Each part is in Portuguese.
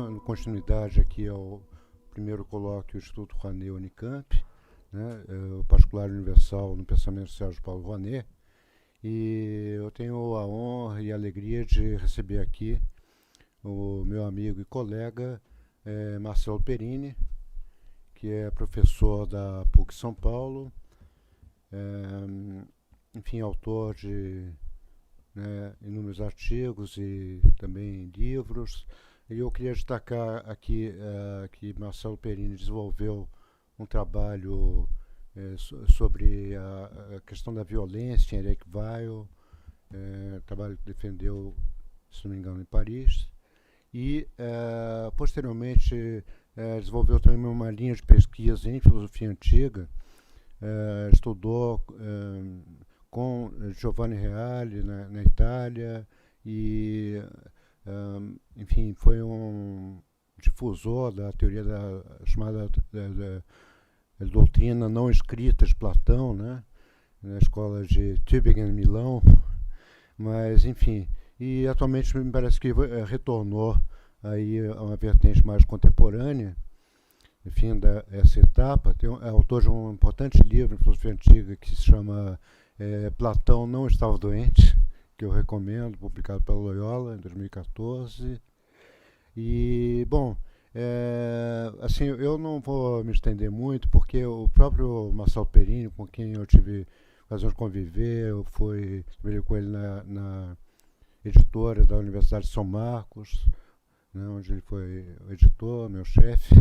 dando continuidade aqui ao primeiro colóquio do Instituto Rouanet Unicamp, né, o particular universal no pensamento de Sérgio Paulo Rouanet, e eu tenho a honra e a alegria de receber aqui o meu amigo e colega Marcelo Perini, que é professor da PUC São Paulo, enfim, autor de inúmeros artigos e também livros. E eu queria destacar aqui que Marcelo Perini desenvolveu um trabalho sobre a questão da violência em Erecville, trabalho que defendeu, se não me engano, em Paris. E, posteriormente, desenvolveu também uma linha de pesquisa em filosofia antiga, estudou com Giovanni Reale na Itália e, enfim, foi um difusor da teoria da chamada da doutrina não escrita de Platão, né, na escola de Tübingen, Milão, mas, enfim, e atualmente me parece que retornou aí a uma vertente mais contemporânea, enfim, dessa etapa. É autor de um importante livro em filosofia antiga que se chama Platão Não Estava Doente, que eu recomendo, publicado pela Loyola em 2014. E, bom, assim, eu não vou me estender muito, porque o próprio Marcelo Perini, com quem eu tive ocasião de conviver, eu trabalhei com ele na editora da Universidade de São Marcos, né, onde ele foi o editor, meu chefe.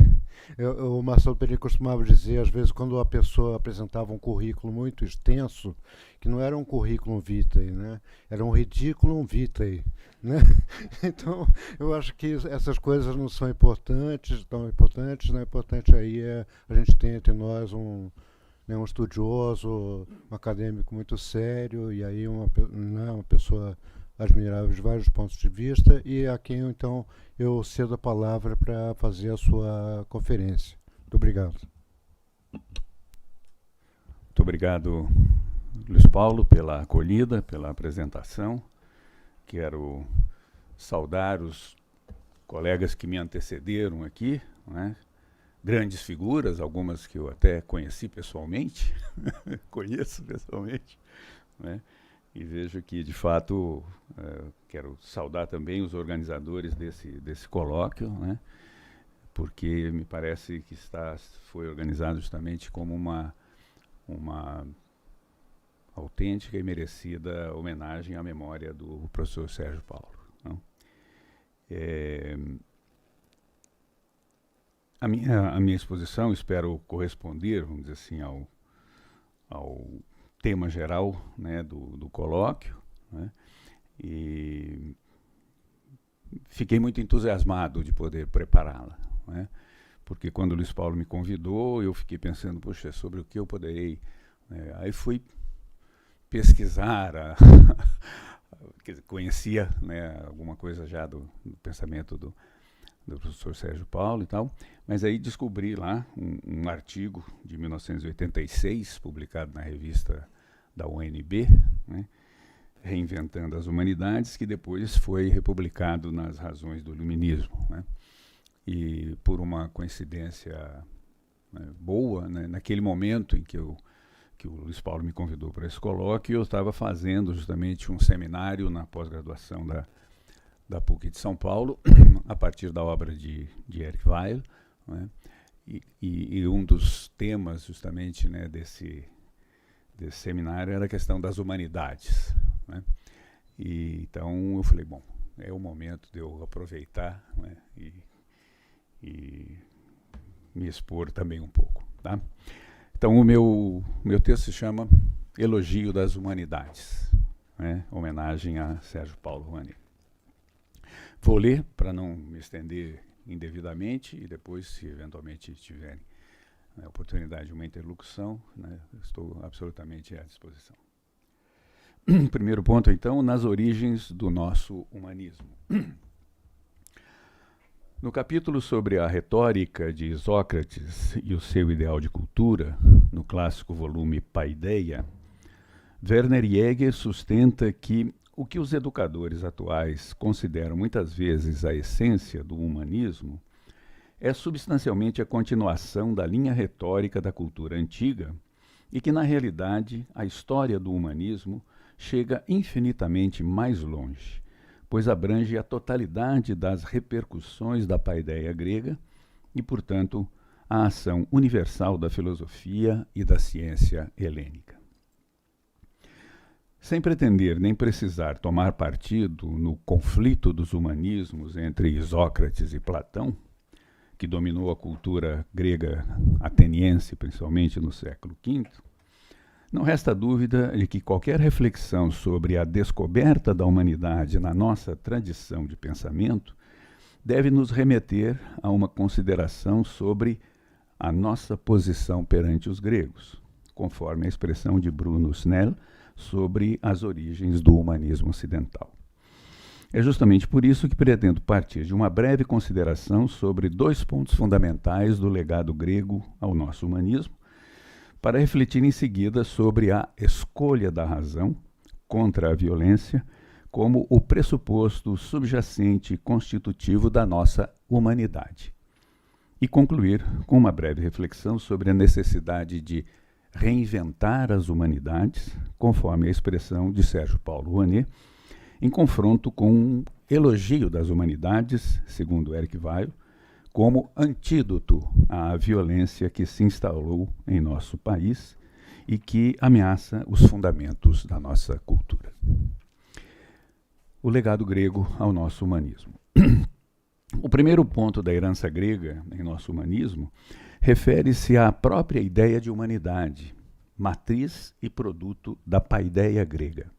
O Marcelo Perini costumava dizer, às vezes, quando a pessoa apresentava um currículo muito extenso, que não era um currículo vitae, né, era um ridículo vitae, né? Então, eu acho que essas coisas não são importantes, tão importantes, né? Importante aí é a gente ter entre nós um estudioso, um acadêmico muito sério, e aí uma pessoa admirável de vários pontos de vista, e a quem então eu cedo a palavra para fazer a sua conferência. Muito obrigado. Muito obrigado, Luiz Paulo, pela acolhida, pela apresentação. Quero saudar os colegas que me antecederam aqui, né? Grandes figuras, algumas que eu até conheci pessoalmente, conheço pessoalmente, né? E vejo que, de fato, quero saudar também os organizadores desse colóquio, né? Porque me parece que foi organizado justamente como uma autêntica e merecida homenagem à memória do professor Sérgio Paulo, não? A minha exposição, espero corresponder, vamos dizer assim, ao tema geral, né, do colóquio, né, e fiquei muito entusiasmado de poder prepará-la, né, porque quando o Luiz Paulo me convidou, eu fiquei pensando, poxa, sobre o que eu poderei, né, aí fui pesquisar, quer dizer, conhecia, né, alguma coisa já do pensamento do professor Sérgio Paulo e tal, mas aí descobri lá um artigo de 1986, publicado na revista da UNB, né, Reinventando as Humanidades, que depois foi republicado nas Razões do Iluminismo, né, e por uma coincidência, né, boa, né, naquele momento em que o Luiz Paulo me convidou para esse colóquio, eu estava fazendo justamente um seminário na pós-graduação da PUC de São Paulo, a partir da obra de Eric Weil, né? E um dos temas justamente, né, desse seminário era a questão das humanidades, né? E então eu falei, bom, é o momento de eu aproveitar, né, e me expor também um pouco, tá? Então o meu texto se chama Elogio das Humanidades, né, homenagem a Sérgio Paulo Rouanet. Vou ler para não me estender indevidamente e depois, se eventualmente tiverem a oportunidade de uma interlocução, né, estou absolutamente à disposição. Primeiro ponto, então, nas origens do nosso humanismo. No capítulo sobre a retórica de Sócrates e o seu ideal de cultura, no clássico volume Paideia, Werner Jäger sustenta que o que os educadores atuais consideram muitas vezes a essência do humanismo é substancialmente a continuação da linha retórica da cultura antiga e que, na realidade, a história do humanismo chega infinitamente mais longe, pois abrange a totalidade das repercussões da paideia grega e, portanto, a ação universal da filosofia e da ciência helênica. Sem pretender nem precisar tomar partido no conflito dos humanismos entre Isócrates e Platão, que dominou a cultura grega ateniense, principalmente no século V, não resta dúvida de que qualquer reflexão sobre a descoberta da humanidade na nossa tradição de pensamento deve nos remeter a uma consideração sobre a nossa posição perante os gregos, conforme a expressão de Bruno Snell sobre as origens do humanismo ocidental. É justamente por isso que pretendo partir de uma breve consideração sobre 2 pontos fundamentais do legado grego ao nosso humanismo, para refletir em seguida sobre a escolha da razão contra a violência como o pressuposto subjacente e constitutivo da nossa humanidade. E concluir com uma breve reflexão sobre a necessidade de reinventar as humanidades, conforme a expressão de Sérgio Paulo Rouanet, em confronto com um elogio das humanidades, segundo Eric Weil, como antídoto à violência que se instalou em nosso país e que ameaça os fundamentos da nossa cultura. O legado grego ao nosso humanismo. O primeiro ponto da herança grega em nosso humanismo refere-se à própria ideia de humanidade, matriz e produto da paideia grega.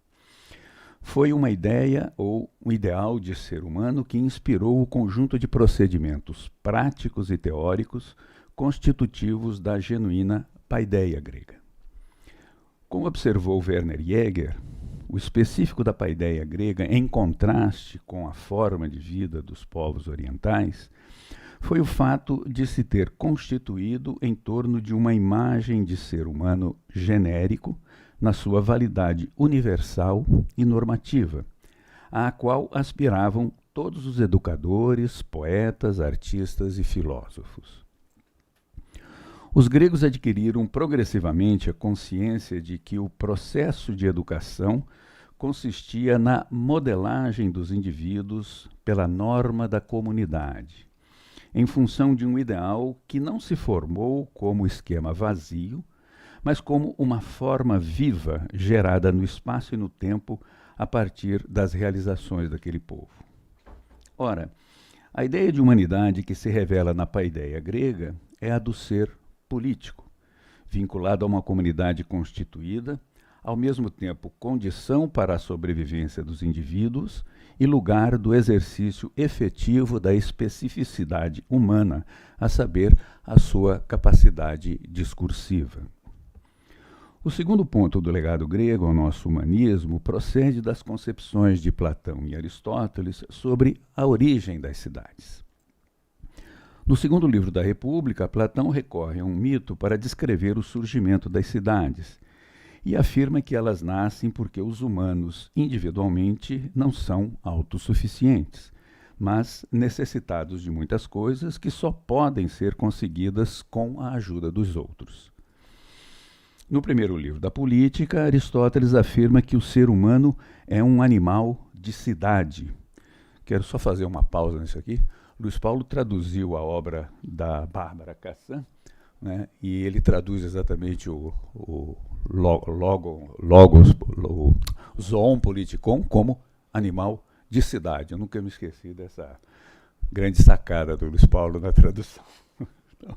Foi uma ideia ou um ideal de ser humano que inspirou o conjunto de procedimentos práticos e teóricos constitutivos da genuína paideia grega. Como observou Werner Jäger, o específico da paideia grega, em contraste com a forma de vida dos povos orientais, foi o fato de se ter constituído em torno de uma imagem de ser humano genérico, na sua validade universal e normativa, à qual aspiravam todos os educadores, poetas, artistas e filósofos. Os gregos adquiriram progressivamente a consciência de que o processo de educação consistia na modelagem dos indivíduos pela norma da comunidade, em função de um ideal que não se formou como esquema vazio, mas como uma forma viva gerada no espaço e no tempo a partir das realizações daquele povo. Ora, a ideia de humanidade que se revela na paideia grega é a do ser político, vinculado a uma comunidade constituída, ao mesmo tempo condição para a sobrevivência dos indivíduos e lugar do exercício efetivo da especificidade humana, a saber, a sua capacidade discursiva. O segundo ponto do legado grego ao nosso humanismo procede das concepções de Platão e Aristóteles sobre a origem das cidades. No segundo livro da República, Platão recorre a um mito para descrever o surgimento das cidades e afirma que elas nascem porque os humanos, individualmente, não são autossuficientes, mas necessitados de muitas coisas que só podem ser conseguidas com a ajuda dos outros. No primeiro livro da Política, Aristóteles afirma que o ser humano é um animal de cidade. Quero só fazer uma pausa nisso aqui. Luiz Paulo traduziu a obra da Bárbara Cassan, né, e ele traduz exatamente o zoon politikon como animal de cidade. Eu nunca me esqueci dessa grande sacada do Luiz Paulo na tradução. Então,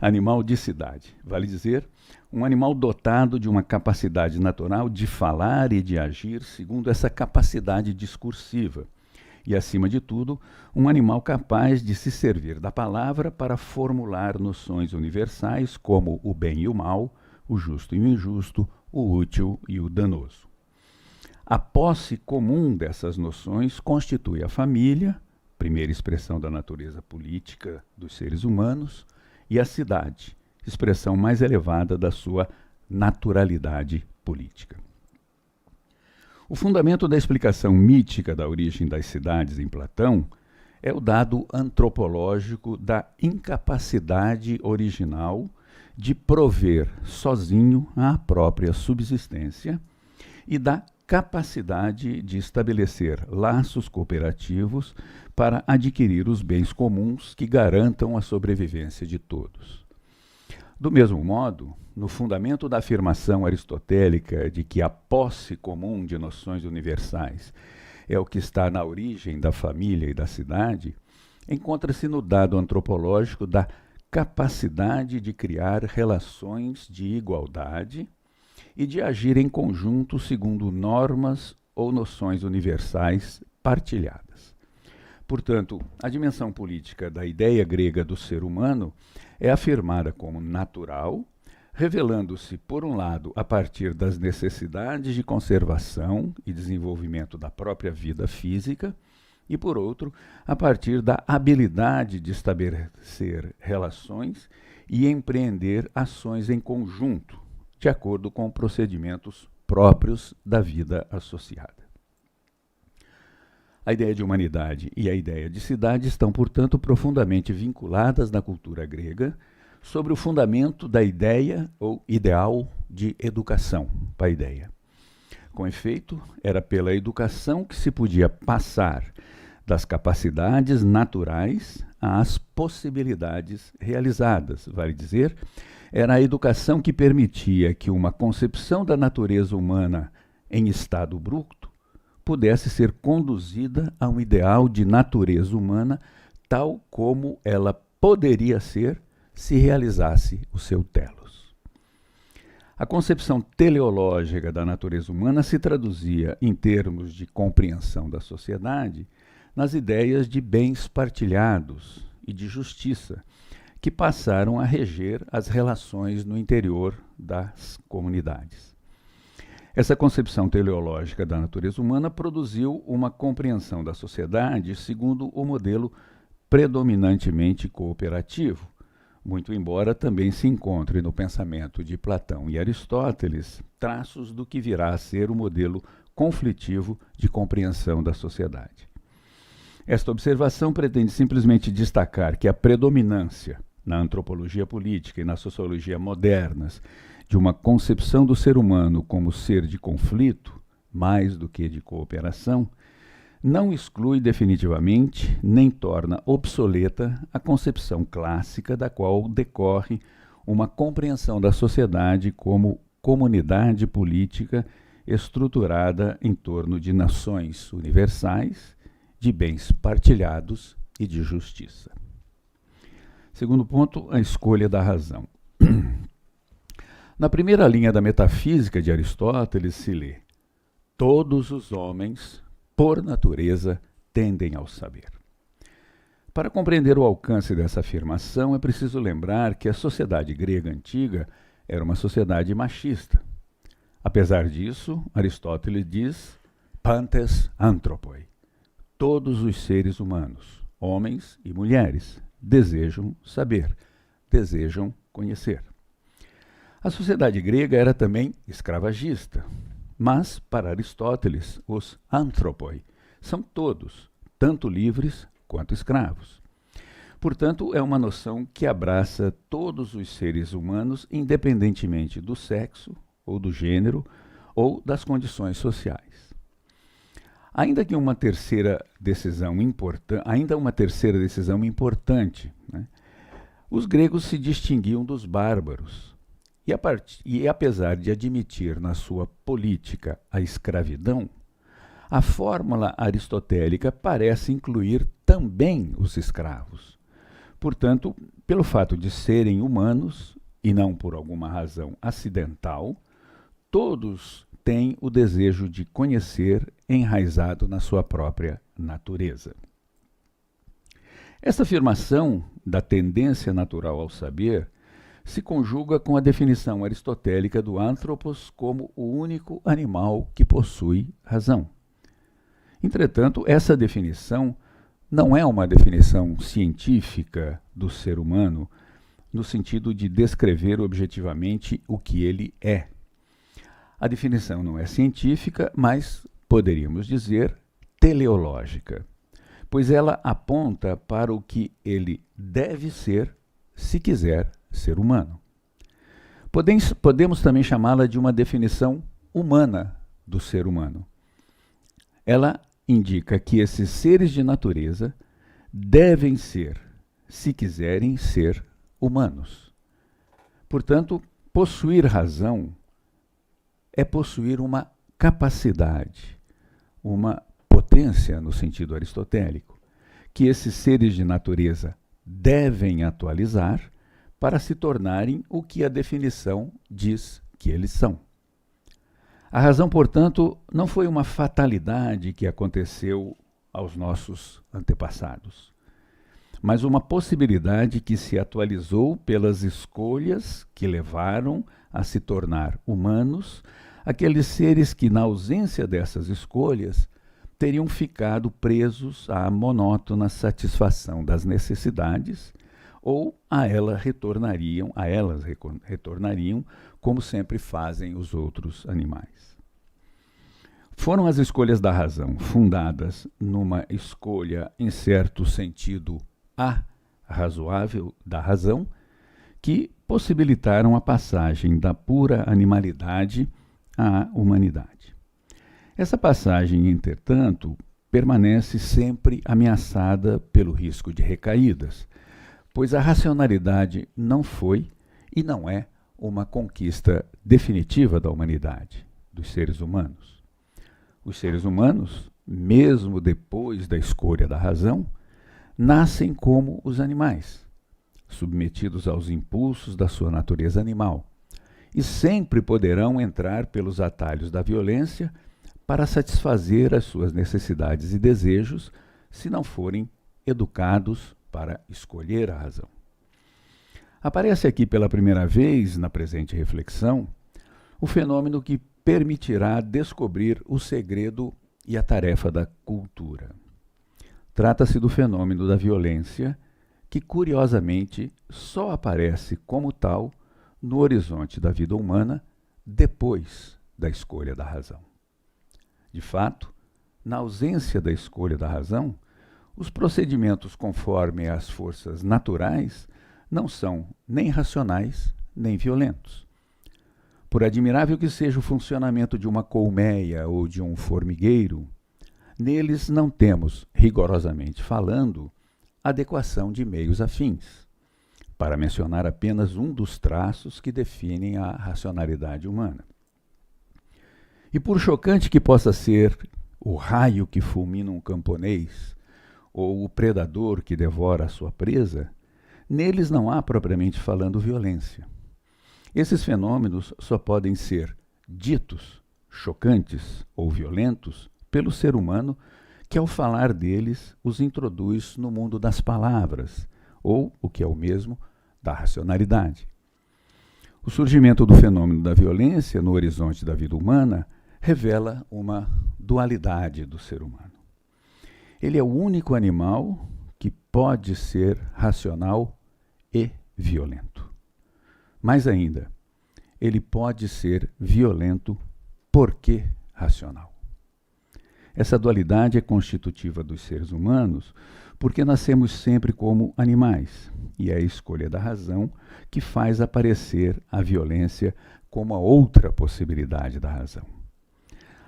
animal de cidade, vale dizer, um animal dotado de uma capacidade natural de falar e de agir segundo essa capacidade discursiva. E, acima de tudo, um animal capaz de se servir da palavra para formular noções universais como o bem e o mal, o justo e o injusto, o útil e o danoso. A posse comum dessas noções constitui a família, primeira expressão da natureza política dos seres humanos, e a cidade, expressão mais elevada da sua naturalidade política. O fundamento da explicação mítica da origem das cidades em Platão é o dado antropológico da incapacidade original de prover sozinho a própria subsistência e da capacidade de estabelecer laços cooperativos para adquirir os bens comuns que garantam a sobrevivência de todos. Do mesmo modo, no fundamento da afirmação aristotélica de que a posse comum de noções universais é o que está na origem da família e da cidade, encontra-se no dado antropológico da capacidade de criar relações de igualdade e de agir em conjunto segundo normas ou noções universais partilhadas. Portanto, a dimensão política da ideia grega do ser humano é afirmada como natural, revelando-se, por um lado, a partir das necessidades de conservação e desenvolvimento da própria vida física, e, por outro, a partir da habilidade de estabelecer relações e empreender ações em conjunto, de acordo com procedimentos próprios da vida associada. A ideia de humanidade e a ideia de cidade estão, portanto, profundamente vinculadas na cultura grega, sobre o fundamento da ideia ou ideal de educação, paideia. Com efeito, era pela educação que se podia passar das capacidades naturais às possibilidades realizadas, vale dizer, era a educação que permitia que uma concepção da natureza humana em estado bruto pudesse ser conduzida a um ideal de natureza humana tal como ela poderia ser se realizasse o seu telos. A concepção teleológica da natureza humana se traduzia, em termos de compreensão da sociedade, nas ideias de bens partilhados e de justiça, que passaram a reger as relações no interior das comunidades. Essa concepção teleológica da natureza humana produziu uma compreensão da sociedade segundo o modelo predominantemente cooperativo, muito embora também se encontre no pensamento de Platão e Aristóteles traços do que virá a ser o modelo conflitivo de compreensão da sociedade. Esta observação pretende simplesmente destacar que a predominância na antropologia política e na sociologia modernas de uma concepção do ser humano como ser de conflito, mais do que de cooperação, não exclui definitivamente nem torna obsoleta a concepção clássica da qual decorre uma compreensão da sociedade como comunidade política estruturada em torno de nações universais, de bens partilhados e de justiça. Segundo ponto, a escolha da razão. Na primeira linha da metafísica de Aristóteles se lê: todos os homens, por natureza, tendem ao saber. Para compreender o alcance dessa afirmação, é preciso lembrar que a sociedade grega antiga era uma sociedade machista. Apesar disso, Aristóteles diz pantes anthropoi. Todos os seres humanos, homens e mulheres, desejam saber, desejam conhecer. A sociedade grega era também escravagista, mas, para Aristóteles, os anthropoi são todos, tanto livres quanto escravos. Portanto, é uma noção que abraça todos os seres humanos, independentemente do sexo, ou do gênero, ou das condições sociais. Ainda uma terceira decisão importante, né? Os gregos se distinguiam dos bárbaros, e apesar de admitir na sua política a escravidão, a fórmula aristotélica parece incluir também os escravos. Portanto, pelo fato de serem humanos, e não por alguma razão acidental, todos têm o desejo de conhecer enraizado na sua própria natureza. Esta afirmação da tendência natural ao saber se conjuga com a definição aristotélica do anthropos como o único animal que possui razão. Entretanto, essa definição não é uma definição científica do ser humano no sentido de descrever objetivamente o que ele é. A definição não é científica, mas poderíamos dizer, teleológica, pois ela aponta para o que ele deve ser, se quiser ser humano. Podemos também chamá-la de uma definição humana do ser humano. Ela indica que esses seres de natureza devem ser, se quiserem ser, humanos. Portanto, possuir razão é possuir uma capacidade, uma potência no sentido aristotélico, que esses seres de natureza devem atualizar para se tornarem o que a definição diz que eles são. A razão, portanto, não foi uma fatalidade que aconteceu aos nossos antepassados, mas uma possibilidade que se atualizou pelas escolhas que levaram a se tornar humanos aqueles seres que, na ausência dessas escolhas, teriam ficado presos à monótona satisfação das necessidades ou a elas retornariam como sempre fazem os outros animais. Foram as escolhas da razão, fundadas numa escolha, em certo sentido, razoável da razão, que possibilitaram a passagem da pura animalidade à humanidade. Essa passagem, entretanto, permanece sempre ameaçada pelo risco de recaídas, pois a racionalidade não foi e não é uma conquista definitiva da humanidade, dos seres humanos. Os seres humanos, mesmo depois da escolha da razão, nascem como os animais, submetidos aos impulsos da sua natureza animal, e sempre poderão entrar pelos atalhos da violência para satisfazer as suas necessidades e desejos, se não forem educados para escolher a razão. Aparece aqui pela primeira vez, na presente reflexão, o fenômeno que permitirá descobrir o segredo e a tarefa da cultura. Trata-se do fenômeno da violência, que curiosamente só aparece como tal no horizonte da vida humana depois da escolha da razão. De fato, na ausência da escolha da razão, os procedimentos conforme as forças naturais não são nem racionais nem violentos. Por admirável que seja o funcionamento de uma colmeia ou de um formigueiro, neles não temos, rigorosamente falando, adequação de meios afins, para mencionar apenas um dos traços que definem a racionalidade humana. E por chocante que possa ser o raio que fulmina um camponês ou o predador que devora a sua presa, neles não há propriamente falando violência. Esses fenômenos só podem ser ditos, chocantes ou violentos pelo ser humano que, ao falar deles, os introduz no mundo das palavras, ou, o que é o mesmo, da racionalidade. O surgimento do fenômeno da violência no horizonte da vida humana revela uma dualidade do ser humano. Ele é o único animal que pode ser racional e violento. Mais ainda, ele pode ser violento porque racional. Essa dualidade é constitutiva dos seres humanos porque nascemos sempre como animais, e é a escolha da razão que faz aparecer a violência como a outra possibilidade da razão.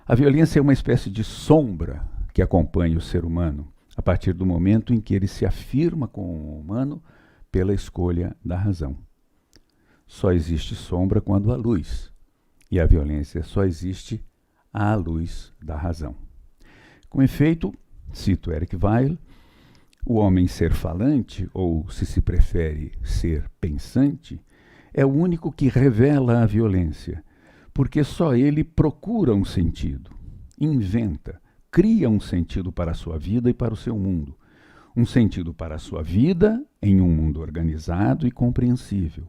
A violência é uma espécie de sombra que acompanha o ser humano a partir do momento em que ele se afirma como um humano pela escolha da razão. Só existe sombra quando há luz, e a violência só existe à luz da razão. Com efeito, cito Eric Weil, o homem ser falante, ou se prefere ser pensante, é o único que revela a violência, porque só ele procura um sentido, inventa, cria um sentido para a sua vida e para o seu mundo, um sentido para a sua vida em um mundo organizado e compreensível,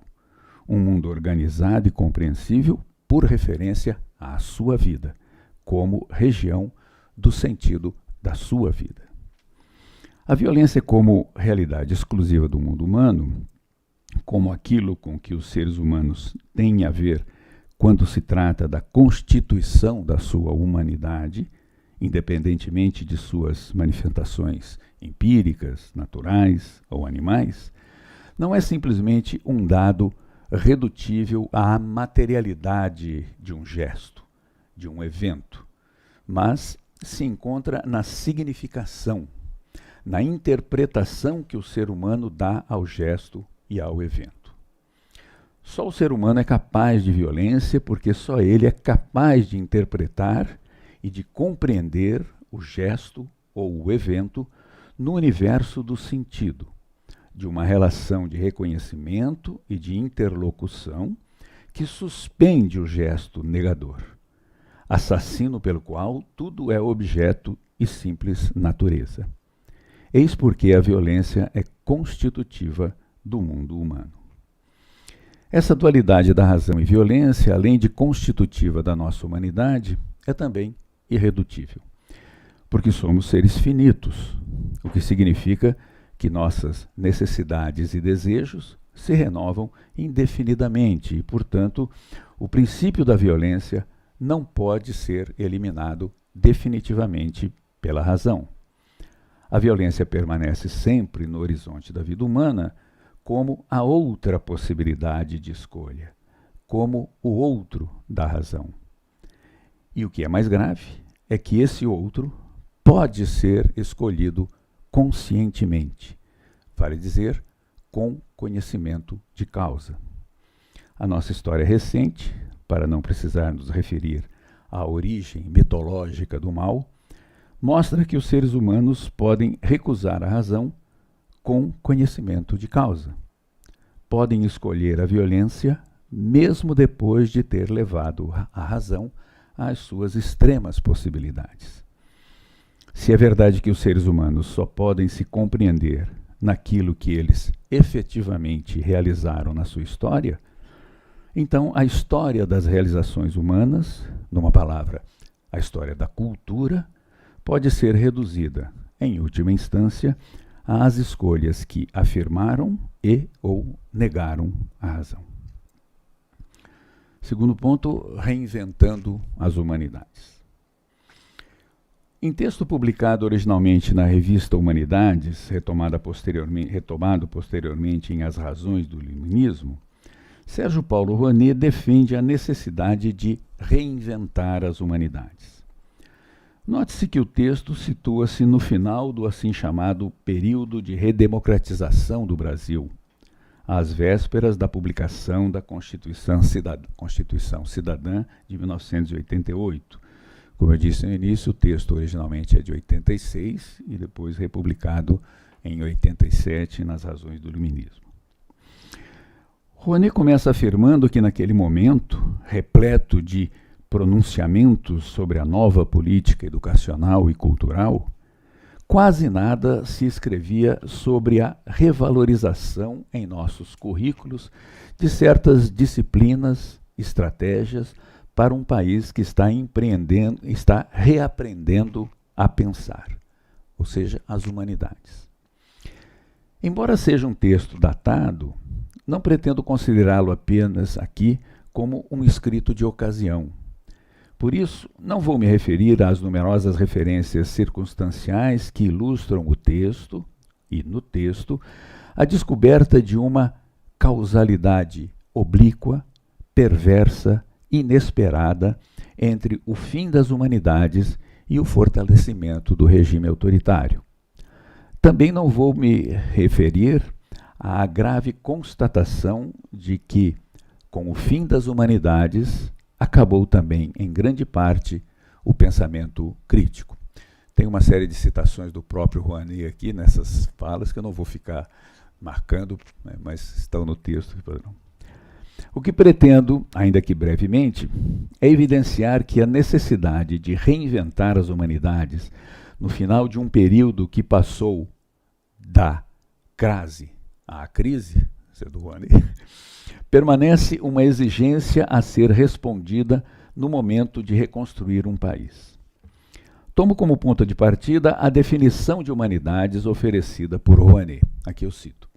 um mundo organizado e compreensível por referência à sua vida, como região do sentido da sua vida. A violência como realidade exclusiva do mundo humano, como aquilo com que os seres humanos têm a ver quando se trata da constituição da sua humanidade, independentemente de suas manifestações empíricas, naturais ou animais, não é simplesmente um dado redutível à materialidade de um gesto, de um evento, mas se encontra na significação, na interpretação que o ser humano dá ao gesto e ao evento. Só o ser humano é capaz de violência porque só ele é capaz de interpretar e de compreender o gesto ou o evento no universo do sentido, de uma relação de reconhecimento e de interlocução que suspende o gesto negador, assassino pelo qual tudo é objeto e simples natureza. Eis porque a violência é constitutiva do mundo humano. Essa dualidade da razão e violência, além de constitutiva da nossa humanidade, é também irredutível, porque somos seres finitos, o que significa que nossas necessidades e desejos se renovam indefinidamente e, portanto, o princípio da violência não pode ser eliminado definitivamente pela razão. A violência permanece sempre no horizonte da vida humana como a outra possibilidade de escolha, como o outro da razão. E o que é mais grave é que esse outro pode ser escolhido conscientemente, vale dizer, com conhecimento de causa. A nossa história recente, para não precisar nos referir à origem mitológica do mal, mostra que os seres humanos podem recusar a razão com conhecimento de causa. Podem escolher a violência mesmo depois de ter levado a razão às suas extremas possibilidades. Se é verdade que os seres humanos só podem se compreender naquilo que eles efetivamente realizaram na sua história, então a história das realizações humanas, numa palavra, a história da cultura, pode ser reduzida, em última instância, às escolhas que afirmaram e ou negaram a razão. Segundo ponto, reinventando as humanidades. Em texto publicado originalmente na revista Humanidades, retomado posteriormente em As Razões do Iluminismo, Sérgio Paulo Rouanet defende a necessidade de reinventar as humanidades. Note-se que o texto situa-se no final do assim chamado período de redemocratização do Brasil, às vésperas da publicação da Constituição Cidadã de 1988. Como eu disse no início, o texto originalmente é de 86 e depois republicado em 87 nas Razões do Iluminismo. Rouanet começa afirmando que naquele momento, repleto de pronunciamentos sobre a nova política educacional e cultural, quase nada se escrevia sobre a revalorização em nossos currículos de certas disciplinas, estratégias para um país que está reaprendendo a pensar, ou seja, as humanidades. Embora seja um texto datado, não pretendo considerá-lo apenas aqui como um escrito de ocasião. Por isso, não vou me referir às numerosas referências circunstanciais que ilustram o texto, e no texto, a descoberta de uma causalidade oblíqua, perversa, inesperada entre o fim das humanidades e o fortalecimento do regime autoritário. Também não vou me referir à grave constatação de que, com o fim das humanidades, acabou também, em grande parte, o pensamento crítico. Tem uma série de citações do próprio Rouanet aqui nessas falas que eu não vou ficar marcando, né, mas estão no texto. O que pretendo, ainda que brevemente, é evidenciar que a necessidade de reinventar as humanidades no final de um período que passou da crase à crise, isso é do Rouanet, permanece uma exigência a ser respondida no momento de reconstruir um país. Tomo como ponto de partida a definição de humanidades oferecida por Rouanet. Aqui eu cito.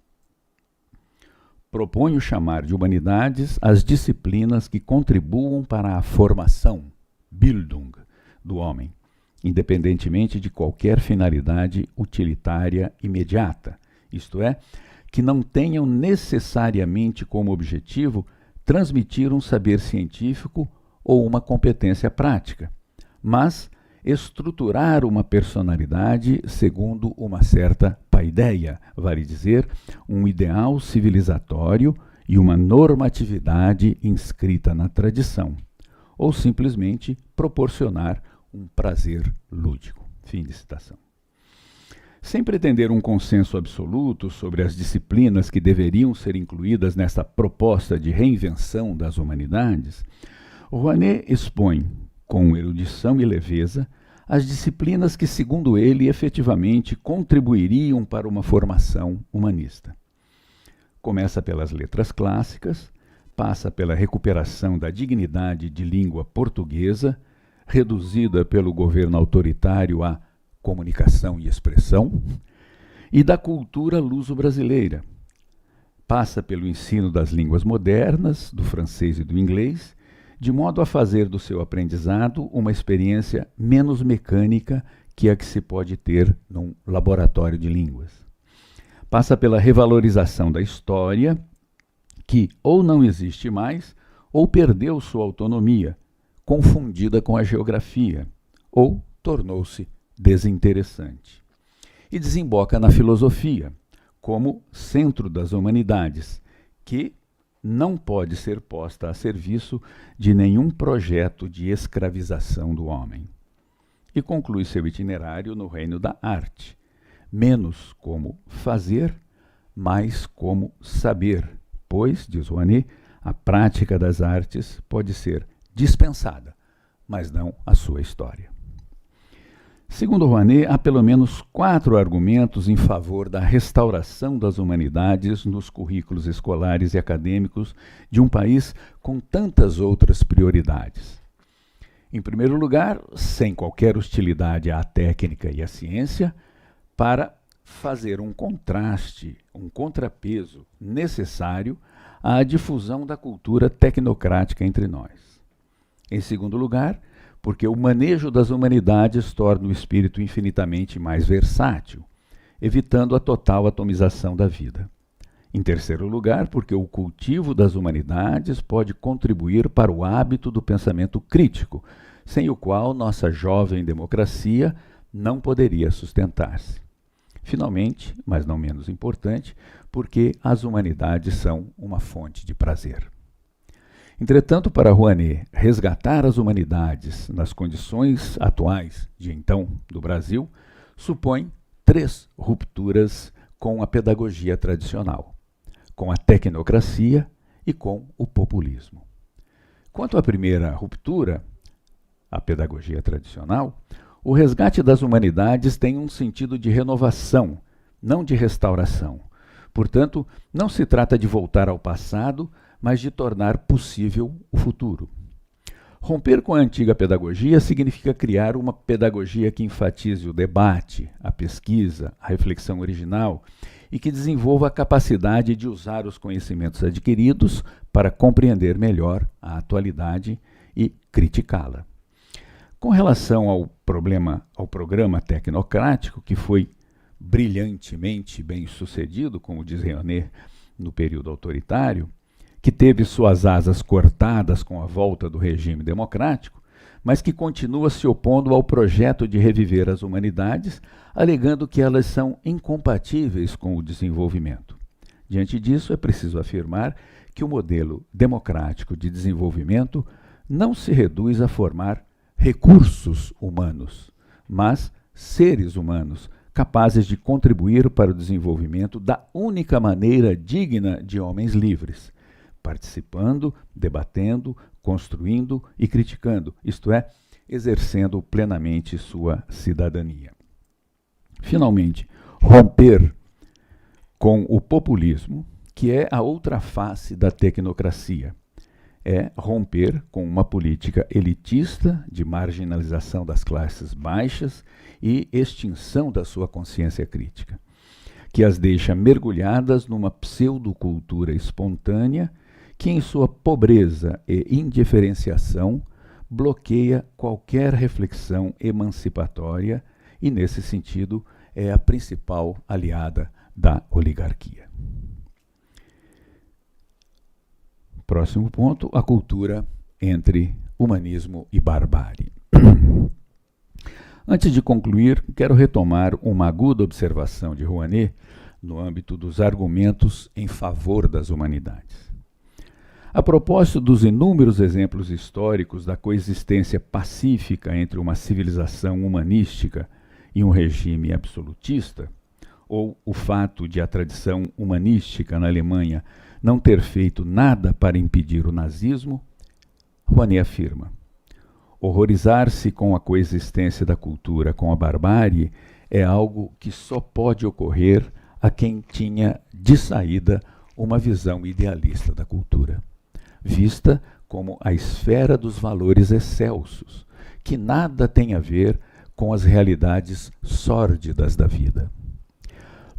Proponho chamar de humanidades as disciplinas que contribuam para a formação, Bildung, do homem, independentemente de qualquer finalidade utilitária imediata, isto é, que não tenham necessariamente como objetivo transmitir um saber científico ou uma competência prática, mas estruturar uma personalidade segundo uma certa paideia, vale dizer, um ideal civilizatório e uma normatividade inscrita na tradição, ou simplesmente proporcionar um prazer lúdico. Fim de citação. Sem pretender um consenso absoluto sobre as disciplinas que deveriam ser incluídas nessa proposta de reinvenção das humanidades, Rouanet expõe, com erudição e leveza, as disciplinas que, segundo ele, efetivamente contribuiriam para uma formação humanista. Começa pelas letras clássicas, passa pela recuperação da dignidade de língua portuguesa, reduzida pelo governo autoritário à comunicação e expressão, e da cultura luso-brasileira. Passa pelo ensino das línguas modernas, do francês e do inglês, de modo a fazer do seu aprendizado uma experiência menos mecânica que a que se pode ter num laboratório de línguas. Passa pela revalorização da história, que ou não existe mais, ou perdeu sua autonomia, confundida com a geografia, ou tornou-se desinteressante. E desemboca na filosofia, como centro das humanidades, que não pode ser posta a serviço de nenhum projeto de escravização do homem. E conclui seu itinerário no reino da arte, menos como fazer, mais como saber, pois, diz Rouanet, a prática das artes pode ser dispensada, mas não a sua história. Segundo Rouanet, há pelo menos 4 argumentos em favor da restauração das humanidades nos currículos escolares e acadêmicos de um país com tantas outras prioridades. Em primeiro lugar, sem qualquer hostilidade à técnica e à ciência, para fazer um contraste, um contrapeso necessário à difusão da cultura tecnocrática entre nós. Em segundo lugar, porque o manejo das humanidades torna o espírito infinitamente mais versátil, evitando a total atomização da vida. Em terceiro lugar, porque o cultivo das humanidades pode contribuir para o hábito do pensamento crítico, sem o qual nossa jovem democracia não poderia sustentar-se. Finalmente, mas não menos importante, porque as humanidades são uma fonte de prazer. Entretanto, para Rouanet, resgatar as humanidades nas condições atuais de então do Brasil supõe 3 rupturas com a pedagogia tradicional, com a tecnocracia e com o populismo. Quanto à primeira ruptura, a pedagogia tradicional, o resgate das humanidades tem um sentido de renovação, não de restauração. Portanto, não se trata de voltar ao passado, mas de tornar possível o futuro. Romper com a antiga pedagogia significa criar uma pedagogia que enfatize o debate, a pesquisa, a reflexão original e que desenvolva a capacidade de usar os conhecimentos adquiridos para compreender melhor a atualidade e criticá-la. Com relação ao programa tecnocrático, que foi brilhantemente bem sucedido, como diz Rouanet, no período autoritário, que teve suas asas cortadas com a volta do regime democrático, mas que continua se opondo ao projeto de reviver as humanidades, alegando que elas são incompatíveis com o desenvolvimento. Diante disso, é preciso afirmar que o modelo democrático de desenvolvimento não se reduz a formar recursos humanos, mas seres humanos capazes de contribuir para o desenvolvimento da única maneira digna de homens livres, participando, debatendo, construindo e criticando, isto é, exercendo plenamente sua cidadania. Finalmente, romper com o populismo, que é a outra face da tecnocracia. É romper com uma política elitista de marginalização das classes baixas e extinção da sua consciência crítica, que as deixa mergulhadas numa pseudocultura espontânea que, em sua pobreza e indiferenciação, bloqueia qualquer reflexão emancipatória e, nesse sentido, é a principal aliada da oligarquia. Próximo ponto, a cultura entre humanismo e barbárie. Antes de concluir, quero retomar uma aguda observação de Rouanet no âmbito dos argumentos em favor das humanidades. A propósito dos inúmeros exemplos históricos da coexistência pacífica entre uma civilização humanística e um regime absolutista, ou o fato de a tradição humanística na Alemanha não ter feito nada para impedir o nazismo, Rouanet afirma: horrorizar-se com a coexistência da cultura com a barbárie é algo que só pode ocorrer a quem tinha de saída uma visão idealista da cultura, vista como a esfera dos valores excelsos, que nada tem a ver com as realidades sórdidas da vida.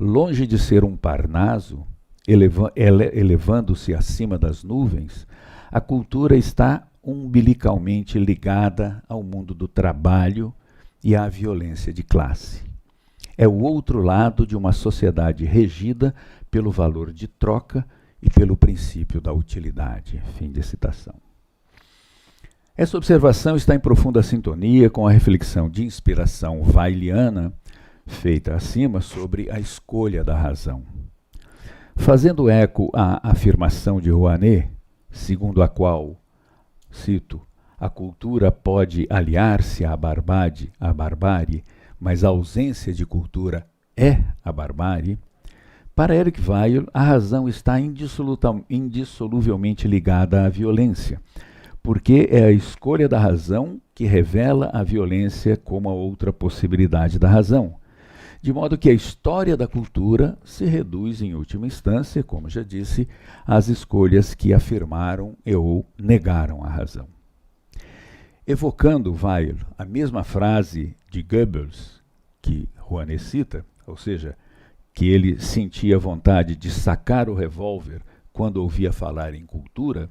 Longe de ser um Parnaso, elevando-se acima das nuvens, a cultura está umbilicalmente ligada ao mundo do trabalho e à violência de classe. É o outro lado de uma sociedade regida pelo valor de troca e pelo princípio da utilidade. Fim de citação. Essa observação está em profunda sintonia com a reflexão de inspiração weiliana feita acima sobre a escolha da razão. Fazendo eco à afirmação de Rouanet, segundo a qual, cito, a cultura pode aliar-se à barbárie, mas a ausência de cultura é a barbárie, para Eric Weil, a razão está indissoluvelmente ligada à violência, porque é a escolha da razão que revela a violência como a outra possibilidade da razão. De modo que a história da cultura se reduz, em última instância, como já disse, às escolhas que afirmaram ou negaram a razão. Evocando Weil a mesma frase de Goebbels que Rouanet cita, ou seja, que ele sentia vontade de sacar o revólver quando ouvia falar em cultura,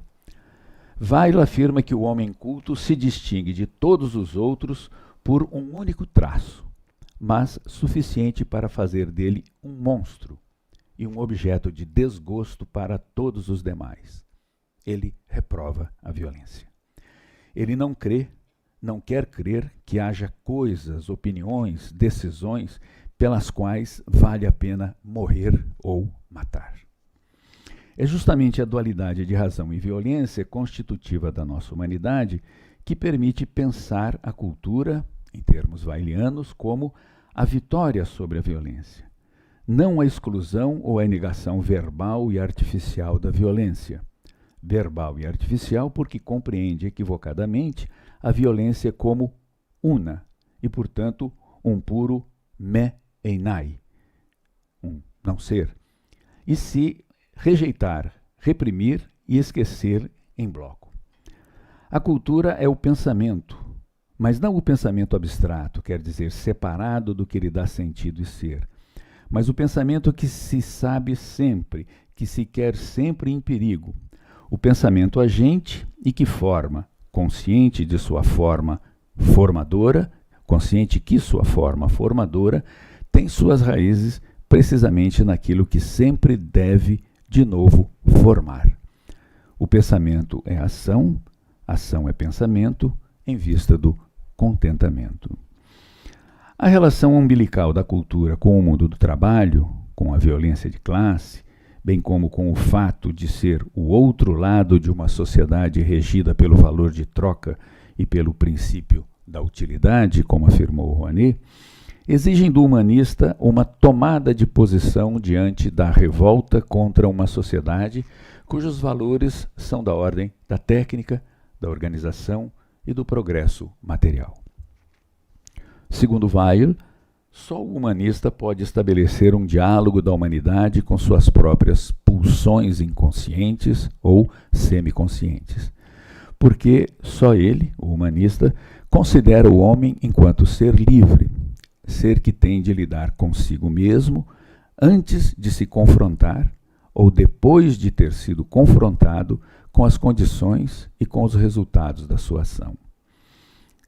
Weil afirma que o homem culto se distingue de todos os outros por um único traço, mas suficiente para fazer dele um monstro e um objeto de desgosto para todos os demais. Ele reprova a violência. Ele não quer crer que haja coisas, opiniões, decisões pelas quais vale a pena morrer ou matar. É justamente a dualidade de razão e violência constitutiva da nossa humanidade que permite pensar a cultura, em termos weilianos, como a vitória sobre a violência, não a exclusão ou a negação verbal e artificial da violência. Verbal e artificial porque compreende equivocadamente a violência como una e, portanto, um puro me einai, um não ser, e se rejeitar, reprimir e esquecer em bloco. A cultura é o pensamento, mas não o pensamento abstrato, quer dizer, separado do que lhe dá sentido e ser, mas o pensamento que se sabe sempre, que se quer sempre em perigo, o pensamento agente e que forma, consciente de sua forma formadora, consciente que sua forma formadora tem suas raízes precisamente naquilo que sempre deve, de novo, formar. O pensamento é ação é pensamento, em vista do contentamento. A relação umbilical da cultura com o mundo do trabalho, com a violência de classe, bem como com o fato de ser o outro lado de uma sociedade regida pelo valor de troca e pelo princípio da utilidade, como afirmou Rouanet, exigem do humanista uma tomada de posição diante da revolta contra uma sociedade cujos valores são da ordem da técnica, da organização e do progresso material. Segundo Weil, só o humanista pode estabelecer um diálogo da humanidade com suas próprias pulsões inconscientes ou semiconscientes, porque só ele, o humanista, considera o homem enquanto ser livre, ser que tem de lidar consigo mesmo antes de se confrontar ou depois de ter sido confrontado com as condições e com os resultados da sua ação.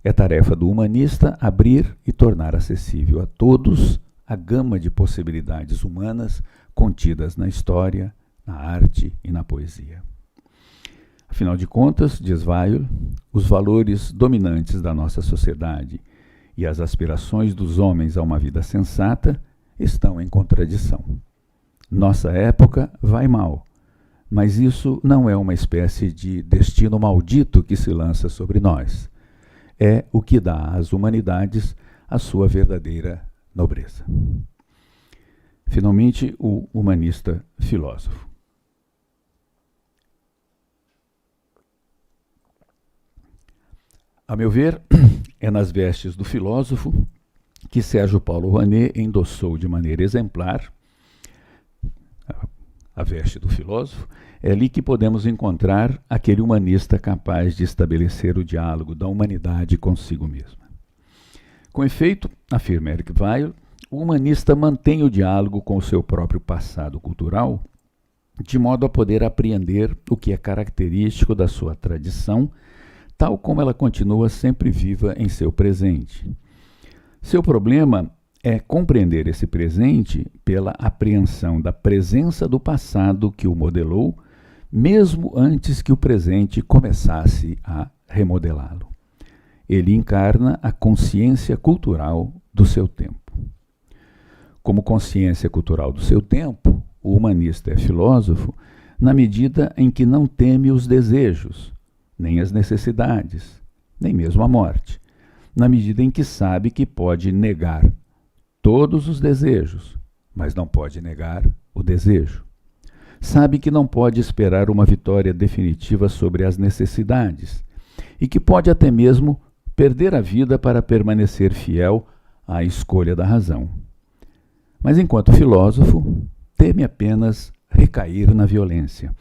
É tarefa do humanista abrir e tornar acessível a todos a gama de possibilidades humanas contidas na história, na arte e na poesia. Afinal de contas, diz Weil, os valores dominantes da nossa sociedade e as aspirações dos homens a uma vida sensata estão em contradição. Nossa época vai mal, mas isso não é uma espécie de destino maldito que se lança sobre nós. É o que dá às humanidades a sua verdadeira nobreza. Finalmente, o humanista filósofo. A meu ver, é nas vestes do filósofo que Sérgio Paulo Rouanet endossou de maneira exemplar a veste do filósofo. É ali que podemos encontrar aquele humanista capaz de estabelecer o diálogo da humanidade consigo mesma. Com efeito, afirma Eric Weil, o humanista mantém o diálogo com o seu próprio passado cultural, de modo a poder apreender o que é característico da sua tradição, tal como ela continua sempre viva em seu presente. Seu problema é compreender esse presente pela apreensão da presença do passado que o modelou, mesmo antes que o presente começasse a remodelá-lo. Ele encarna a consciência cultural do seu tempo. Como consciência cultural do seu tempo, o humanista é filósofo na medida em que não teme os desejos, nem as necessidades, nem mesmo a morte, na medida em que sabe que pode negar todos os desejos, mas não pode negar o desejo. Sabe que não pode esperar uma vitória definitiva sobre as necessidades e que pode até mesmo perder a vida para permanecer fiel à escolha da razão. Mas enquanto filósofo, teme apenas recair na violência,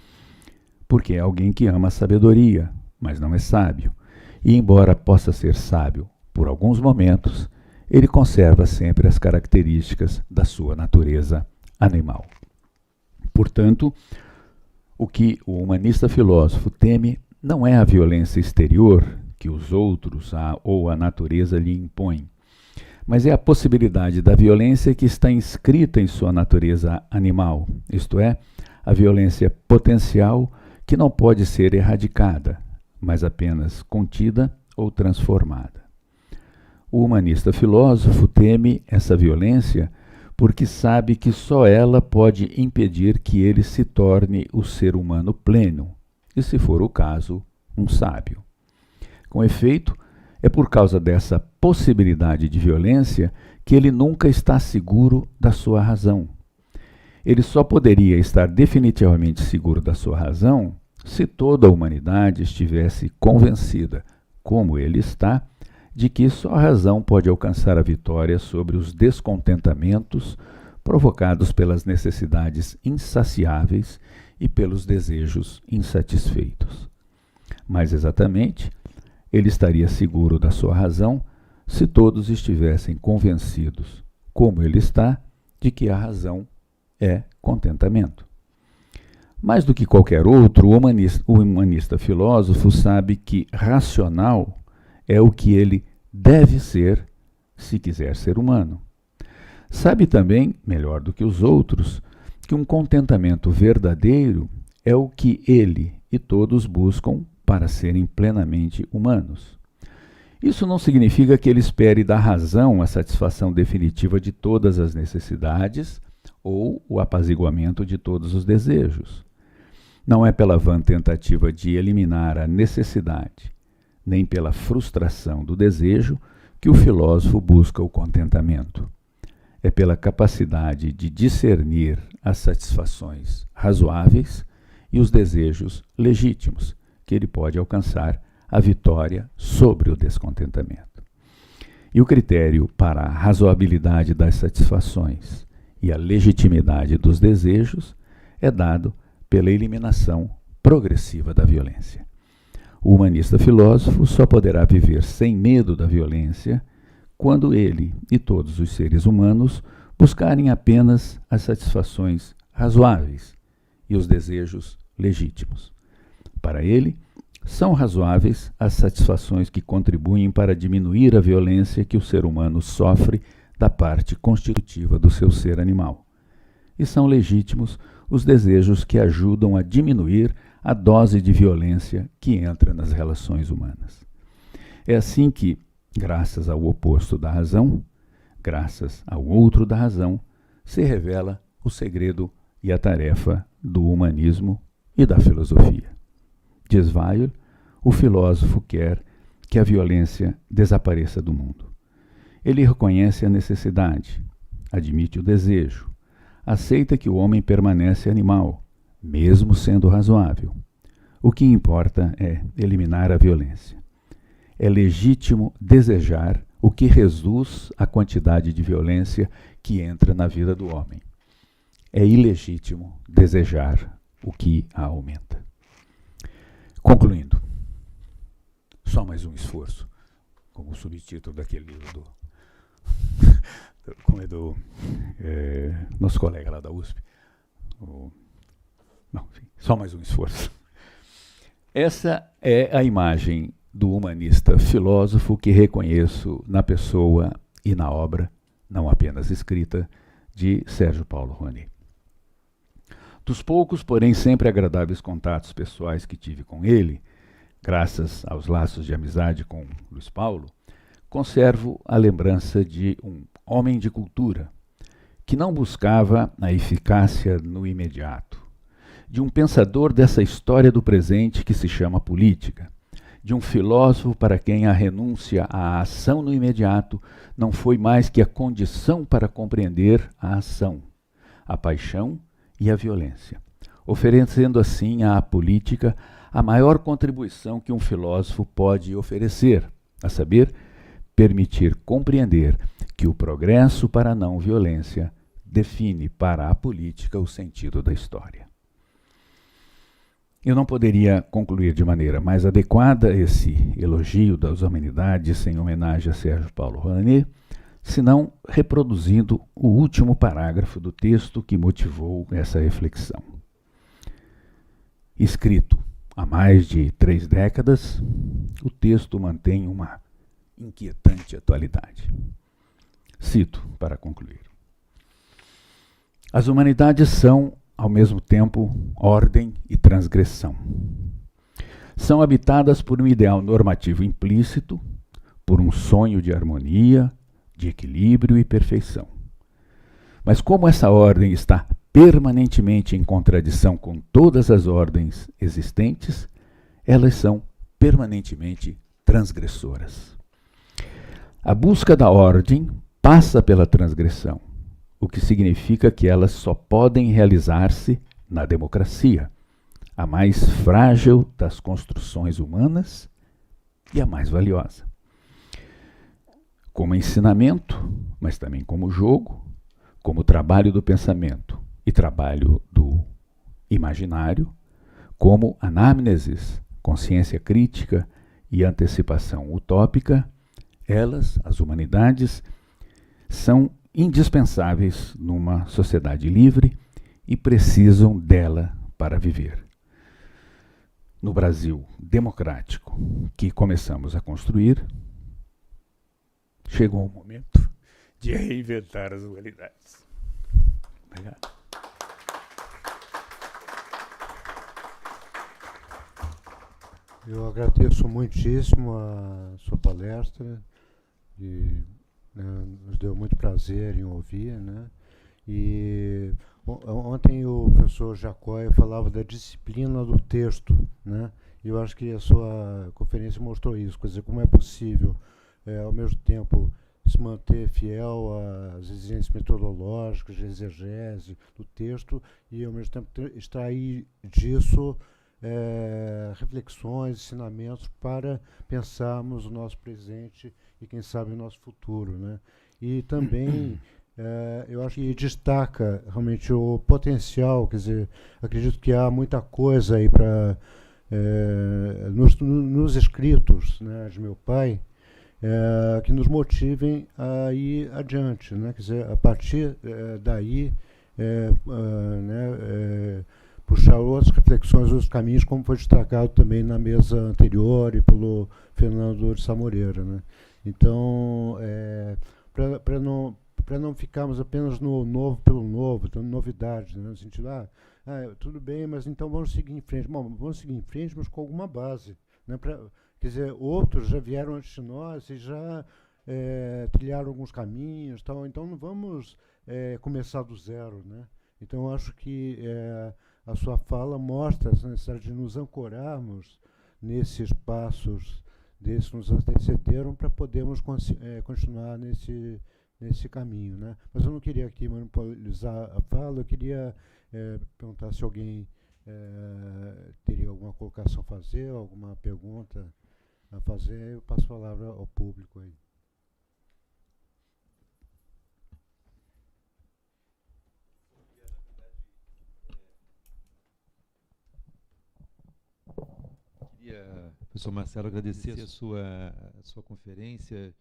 porque é alguém que ama a sabedoria, mas não é sábio, e embora possa ser sábio por alguns momentos, ele conserva sempre as características da sua natureza animal. Portanto, o que o humanista filósofo teme não é a violência exterior que os outros ou a natureza lhe impõem, mas é a possibilidade da violência que está inscrita em sua natureza animal, isto é, a violência potencial que não pode ser erradicada, mas apenas contida ou transformada. O humanista filósofo teme essa violência porque sabe que só ela pode impedir que ele se torne o ser humano pleno, e, se for o caso, um sábio. Com efeito, é por causa dessa possibilidade de violência que ele nunca está seguro da sua razão. Ele só poderia estar definitivamente seguro da sua razão se toda a humanidade estivesse convencida, como ele está, de que só a razão pode alcançar a vitória sobre os descontentamentos provocados pelas necessidades insaciáveis e pelos desejos insatisfeitos. Mais exatamente, ele estaria seguro da sua razão se todos estivessem convencidos, como ele está, de que a razão é contentamento. Mais do que qualquer outro, o humanista filósofo sabe que racional é o que ele deve ser se quiser ser humano. Sabe também, melhor do que os outros, que um contentamento verdadeiro é o que ele e todos buscam para serem plenamente humanos. Isso não significa que ele espere da razão a satisfação definitiva de todas as necessidades ou o apaziguamento de todos os desejos. Não é pela vã tentativa de eliminar a necessidade, nem pela frustração do desejo que o filósofo busca o contentamento. É pela capacidade de discernir as satisfações razoáveis e os desejos legítimos que ele pode alcançar a vitória sobre o descontentamento. E o critério para a razoabilidade das satisfações e a legitimidade dos desejos é dado pela eliminação progressiva da violência. O humanista filósofo só poderá viver sem medo da violência quando ele e todos os seres humanos buscarem apenas as satisfações razoáveis e os desejos legítimos. Para ele, são razoáveis as satisfações que contribuem para diminuir a violência que o ser humano sofre da parte constitutiva do seu ser animal. E são legítimos os desejos que ajudam a diminuir a dose de violência que entra nas relações humanas. É assim que, graças ao oposto da razão, graças ao outro da razão, se revela o segredo e a tarefa do humanismo e da filosofia. Diz Weil, o filósofo quer que a violência desapareça do mundo. Ele reconhece a necessidade, admite o desejo, aceita que o homem permanece animal, mesmo sendo razoável. O que importa é eliminar a violência. É legítimo desejar o que reduz a quantidade de violência que entra na vida do homem. É ilegítimo desejar o que a aumenta. Concluindo, só mais um esforço, como o subtítulo daquele livro do nosso colega lá da USP. Só mais um esforço. Essa é a imagem do humanista filósofo que reconheço na pessoa e na obra, não apenas escrita, de Sérgio Paulo Rouanet. Dos poucos, porém sempre agradáveis contatos pessoais que tive com ele, graças aos laços de amizade com Luiz Paulo, conservo a lembrança de um homem de cultura que não buscava a eficácia no imediato, de um pensador dessa história do presente que se chama política, de um filósofo para quem a renúncia à ação no imediato não foi mais que a condição para compreender a ação, a paixão e a violência, oferecendo assim à política a maior contribuição que um filósofo pode oferecer, a saber, permitir compreender que o progresso para a não violência define para a política o sentido da história. Eu não poderia concluir de maneira mais adequada esse elogio das humanidades em homenagem a Sérgio Paulo Rouanet, senão reproduzindo o último parágrafo do texto que motivou essa reflexão. Escrito há mais de 3 décadas, o texto mantém uma inquietante atualidade. Cito para concluir. As humanidades são, ao mesmo tempo, ordem e transgressão. São habitadas por um ideal normativo implícito, por um sonho de harmonia, de equilíbrio e perfeição. Mas como essa ordem está permanentemente em contradição com todas as ordens existentes, elas são permanentemente transgressoras. A busca da ordem passa pela transgressão, o que significa que elas só podem realizar-se na democracia, a mais frágil das construções humanas e a mais valiosa. Como ensinamento, mas também como jogo, como trabalho do pensamento e trabalho do imaginário, como anamnesis, consciência crítica e antecipação utópica, elas, as humanidades, são indispensáveis numa sociedade livre e precisam dela para viver. No Brasil democrático que começamos a construir, chegou o momento de reinventar as humanidades. Obrigado. Eu agradeço muitíssimo a sua palestra e nos deu muito prazer em ouvir, né? E ontem o professor Jacóia falava da disciplina do texto, né? E eu acho que a sua conferência mostrou isso, quer dizer, como é possível, ao mesmo tempo, se manter fiel às exigências metodológicas, de exegese do texto, e ao mesmo tempo extrair disso reflexões, ensinamentos para pensarmos o nosso presente e, quem sabe, o nosso futuro, né? E também eu acho que destaca realmente o potencial, quer dizer, acredito que há muita coisa aí para nos escritos, né, de meu pai, que nos motivem a ir adiante, né? Quer dizer, a partir daí puxar outras reflexões, outros caminhos, como foi destacado também na mesa anterior e pelo Fernando de Samoreira, né? Então, para não ficarmos apenas no novo pelo novo, dando novidades, né? No sentido, tudo bem, mas então vamos seguir em frente. Bom, vamos seguir em frente, mas com alguma base, né? Quer dizer, outros já vieram antes de nós e já trilharam alguns caminhos, tal. Então não vamos começar do zero, né? Então eu acho que a sua fala mostra essa necessidade de nos ancorarmos nesses passos desses que nos antecederam para podermos continuar nesse caminho, né? Mas eu não queria aqui monopolizar a fala, eu queria perguntar se alguém teria alguma colocação a fazer, alguma pergunta a fazer, eu passo a palavra ao público aí. Queria, professor Marcelo, agradecer a sua conferência,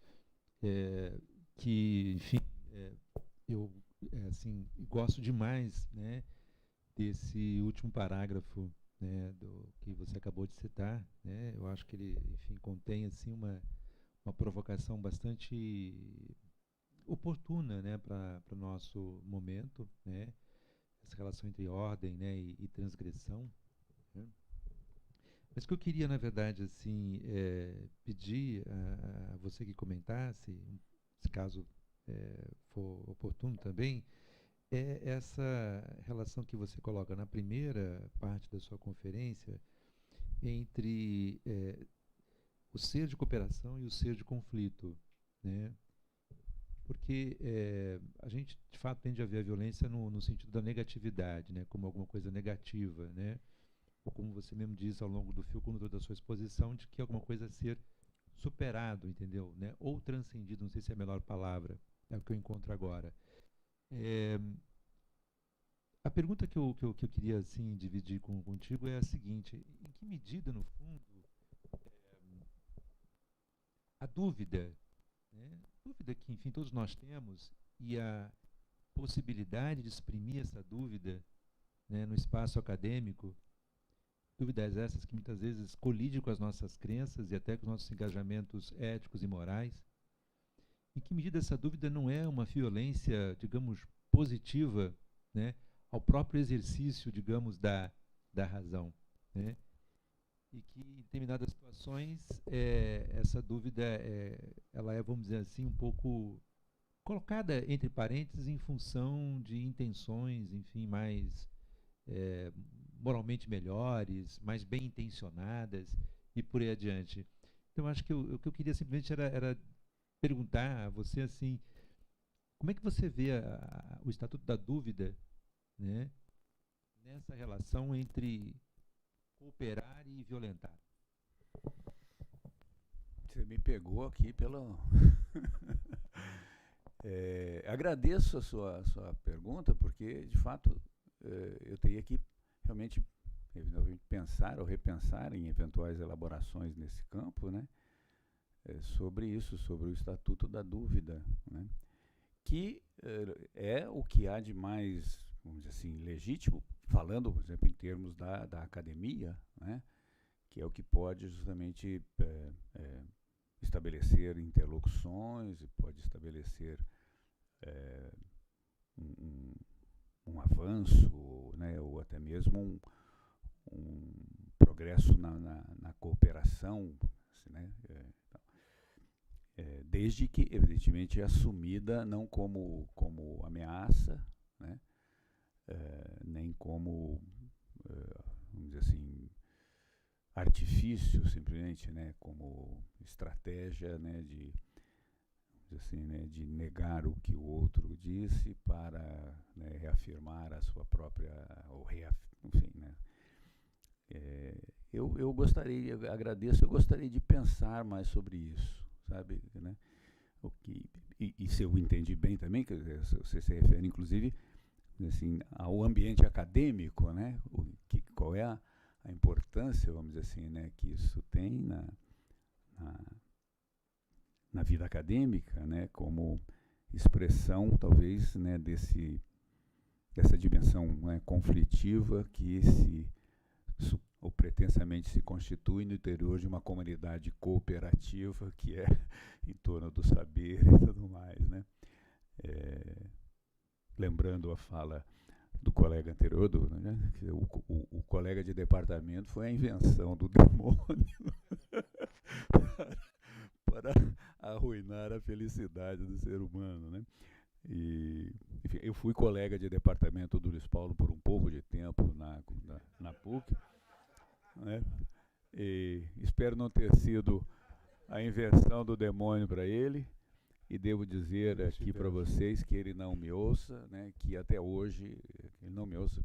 que, enfim, eu assim, gosto demais, né, desse último parágrafo, né, que você acabou de citar, né. Eu acho que ele, enfim, contém assim uma provocação bastante oportuna, né, para o nosso momento, né, essa relação entre ordem, né, e transgressão, né. Mas o que eu queria, na verdade, assim, pedir a você que comentasse, se caso for oportuno também, é essa relação que você coloca na primeira parte da sua conferência entre o ser de cooperação e o ser de conflito, né? Porque a gente, de fato, tende a ver a violência no sentido da negatividade, né? Como alguma coisa negativa, né? Ou como você mesmo diz ao longo do fio condutor da sua exposição, de que é alguma coisa a ser superado, entendeu? Né? Ou transcendido, não sei se é a melhor palavra, é o que eu encontro agora. A pergunta que eu queria assim, dividir contigo é a seguinte: em que medida, no fundo, a dúvida, né? Dúvida que, enfim, todos nós temos, e a possibilidade de exprimir essa dúvida, né, no espaço acadêmico, dúvidas essas que muitas vezes colidem com as nossas crenças e até com os nossos engajamentos éticos e morais. Em que medida essa dúvida não é uma violência, digamos, positiva, né, ao próprio exercício, digamos, da razão, né? E que em determinadas situações essa dúvida ela é, vamos dizer assim, um pouco colocada entre parênteses em função de intenções, enfim, mais moralmente melhores, mais bem intencionadas e por aí adiante. Então acho que o que eu queria simplesmente era perguntar a você assim, como é que você vê o Estatuto da Dúvida, né, nessa relação entre cooperar e violentar? Você me pegou aqui pelo... agradeço a sua pergunta, porque, de fato, eu teria que realmente pensar ou repensar em eventuais elaborações nesse campo, né, sobre isso, sobre o Estatuto da Dúvida, né, que é o que há de mais, vamos dizer assim, legítimo, falando, por exemplo, em termos da academia, né, que é o que pode justamente estabelecer interlocuções e pode estabelecer um avanço, né, ou até mesmo um progresso na cooperação, assim, né, desde que, evidentemente, assumida não como ameaça, né, nem como, vamos dizer assim, artifício, simplesmente, né, como estratégia, né, de assim, né, de negar o que o outro disse para, né, reafirmar a sua própria, enfim, né. Eu gostaria, eu agradeço, eu gostaria de pensar mais sobre isso, sabe, né, e se eu entendi bem também, que você se refere, inclusive, assim, ao ambiente acadêmico, né, qual é a importância, vamos dizer assim, né, que isso tem na vida acadêmica, né, como expressão, talvez, né, dessa dimensão, né, conflitiva que ou pretensamente se constitui no interior de uma comunidade cooperativa que é em torno do saber e tudo mais, né? Lembrando a fala do colega anterior, né, que o colega de departamento foi a invenção do demônio para arruinar a felicidade do ser humano, né? E, enfim, eu fui colega de departamento do Luiz Paulo por um pouco de tempo na PUC, né? E espero não ter sido a invenção do demônio para ele, e devo dizer aqui para vocês que ele não me ouça, né? Que até hoje ele não me ouça,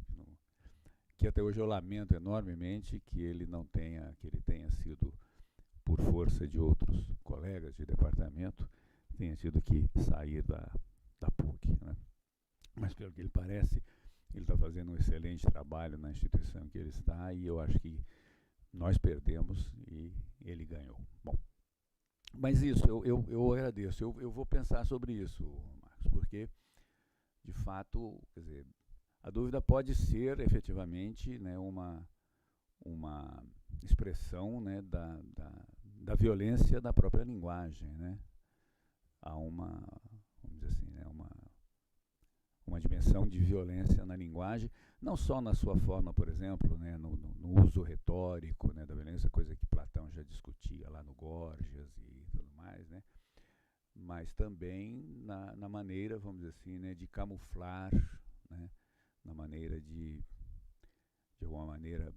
que até hoje eu lamento enormemente que ele tenha sido, por força de outros colegas de departamento, tenha tido que sair da PUC, né? Mas pelo que ele parece, ele está fazendo um excelente trabalho na instituição que ele está, e eu acho que nós perdemos e ele ganhou. Bom, mas isso, eu agradeço. Eu vou pensar sobre isso, Marcos, porque, de fato, quer dizer, a dúvida pode ser, efetivamente, né, uma expressão, né, da violência da própria linguagem, né? Há vamos dizer assim, né, uma dimensão de violência na linguagem, não só na sua forma, por exemplo, né, no uso retórico, né, da violência, coisa que Platão já discutia lá no Gorgias e tudo mais, né, mas também na maneira, vamos dizer assim, né, de camuflar, né, na maneira de alguma maneira,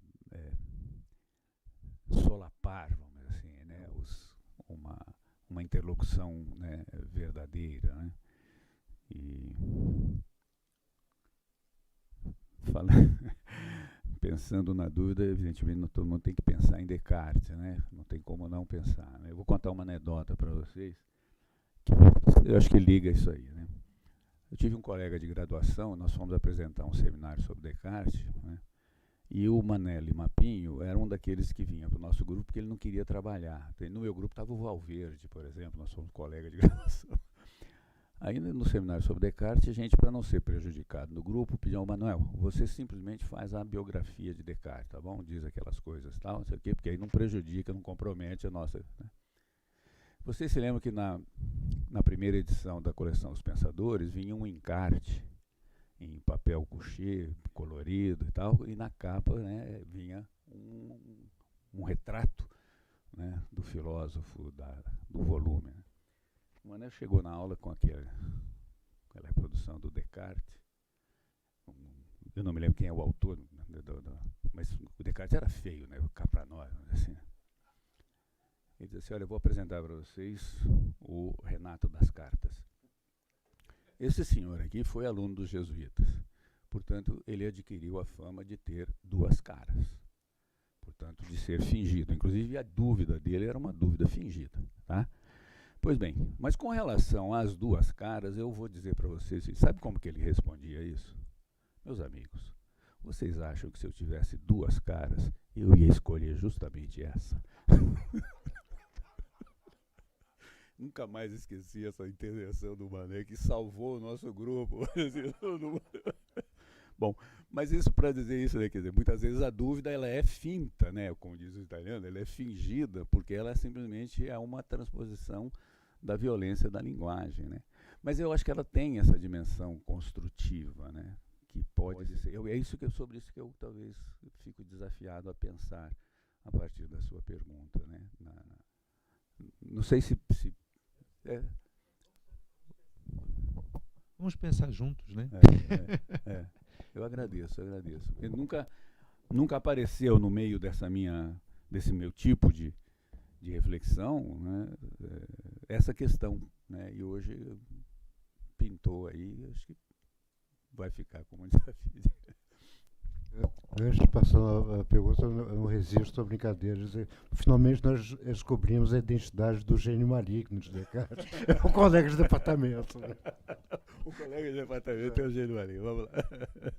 solapar, vamos dizer assim, né, uma interlocução, né, verdadeira, né. E pensando na dúvida, evidentemente todo mundo tem que pensar em Descartes, né? Não tem como não pensar, né? Eu vou contar uma anedota para vocês que eu acho que liga isso aí, né? Eu tive um colega de graduação, nós fomos apresentar um seminário sobre Descartes, né? E o Manelli Mapinho era um daqueles que vinha para o nosso grupo porque ele não queria trabalhar. No meu grupo estava o Valverde, por exemplo, nós fomos colegas de graduação. Aí no seminário sobre Descartes, a gente, para não ser prejudicado no grupo, pediu ao Manuel, você simplesmente faz a biografia de Descartes, tá bom? Diz aquelas coisas, tal, não sei o quê, porque aí não prejudica, não compromete a nossa, né? Vocês se lembram que na primeira edição da coleção Os Pensadores vinha um encarte em papel couché, colorido e tal, e na capa, né, vinha um retrato, né, do filósofo do volume, né? O Mané chegou na aula com aquela reprodução do Descartes. Eu não me lembro quem é o autor, mas o Descartes era feio, né? Cá para nós, assim. Ele disse assim, olha, eu vou apresentar para vocês o Renato das Cartas. Esse senhor aqui foi aluno dos jesuítas. Portanto, ele adquiriu a fama de ter duas caras. Portanto, de ser fingido. Inclusive, a dúvida dele era uma dúvida fingida, tá? Pois bem, mas com relação às duas caras, eu vou dizer para vocês, sabe como que ele respondia isso? Meus amigos, vocês acham que se eu tivesse duas caras, eu ia escolher justamente essa? Nunca mais esqueci essa intervenção do Mané, que salvou o nosso grupo. Bom, mas isso para dizer isso, né, quer dizer, muitas vezes a dúvida ela é finta, né, como diz o italiano, ela é fingida, porque ela simplesmente é uma transposição da violência da linguagem, né? Mas eu acho que ela tem essa dimensão construtiva, né? Que pode ser. Sobre isso que eu talvez fico desafiado a pensar a partir da sua pergunta, né? Não sei se Vamos pensar juntos, né? Eu agradeço. Ele nunca apareceu no meio desse meu tipo de reflexão, né, essa questão, né, e hoje pintou aí, acho que vai ficar como um desafio. Antes de passar a pergunta, eu não resisto à brincadeira. Finalmente nós descobrimos a identidade do gênio maligno de Descartes. É o colega de departamento. Né? O colega de departamento é o gênio maligno. Vamos lá.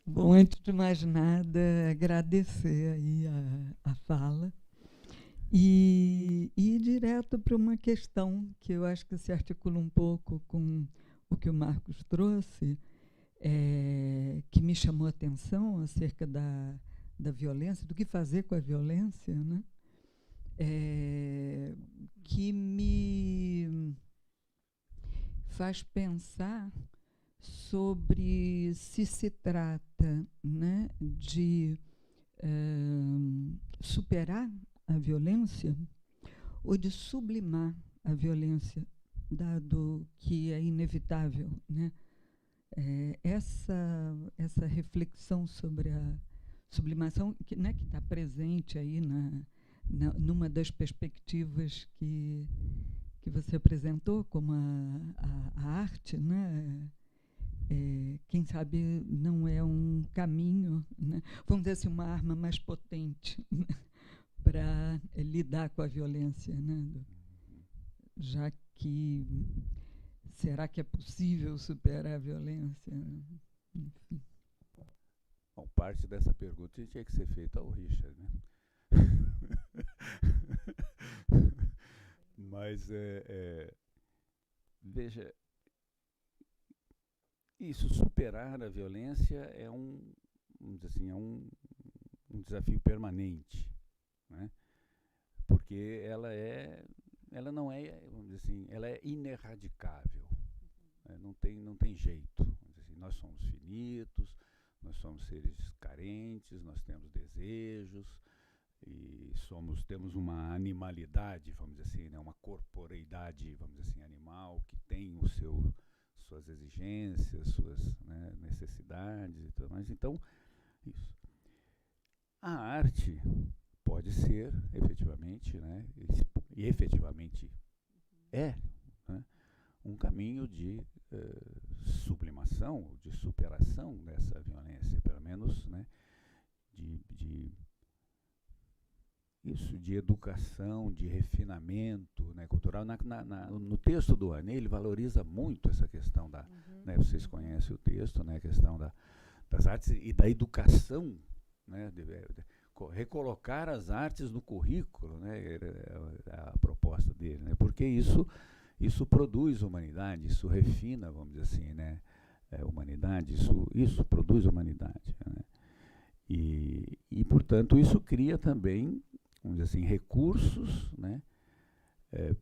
Bom, antes de mais nada, agradecer aí a fala e ir direto para uma questão que eu acho que se articula um pouco com o que o Marcos trouxe, que me chamou a atenção acerca da violência, do que fazer com a violência, né? Que me faz pensar sobre se trata, né, de superar a violência ou de sublimar a violência, dado que é inevitável, né? Essa reflexão sobre a sublimação, que, né, que está presente aí numa das perspectivas que você apresentou, como a arte, né? Quem sabe não é um caminho, né? Vamos dizer assim, uma arma mais potente, né? Para lidar com a violência, né? Já que será que é possível superar a violência? Enfim. Bom, parte dessa pergunta tinha que ser feita ao Richard, né? Mas, veja, isso, superar a violência é vamos dizer assim, um desafio permanente, né? Porque ela não é, vamos dizer assim, ela é ineradicável, né? Não tem jeito. Vamos dizer assim, nós somos finitos, nós somos seres carentes, nós temos desejos e temos uma animalidade, vamos dizer assim, né? Uma corporeidade, vamos dizer assim, animal, que tem suas exigências, suas, né, necessidades e tudo mais. Então, isso. A arte pode ser, efetivamente, né, e efetivamente é, né, um caminho de sublimação, de superação dessa violência, pelo menos, né, de educação, de refinamento, né, cultural. No texto do Anet, ele valoriza muito essa questão né, vocês conhecem o texto, né, a questão das artes e da educação, né, recolocar as artes no currículo, né, a proposta dele, né, porque isso produz humanidade, isso refina, vamos dizer assim, né, humanidade, isso produz humanidade, né, e portanto isso cria também, vamos dizer assim, recursos, né,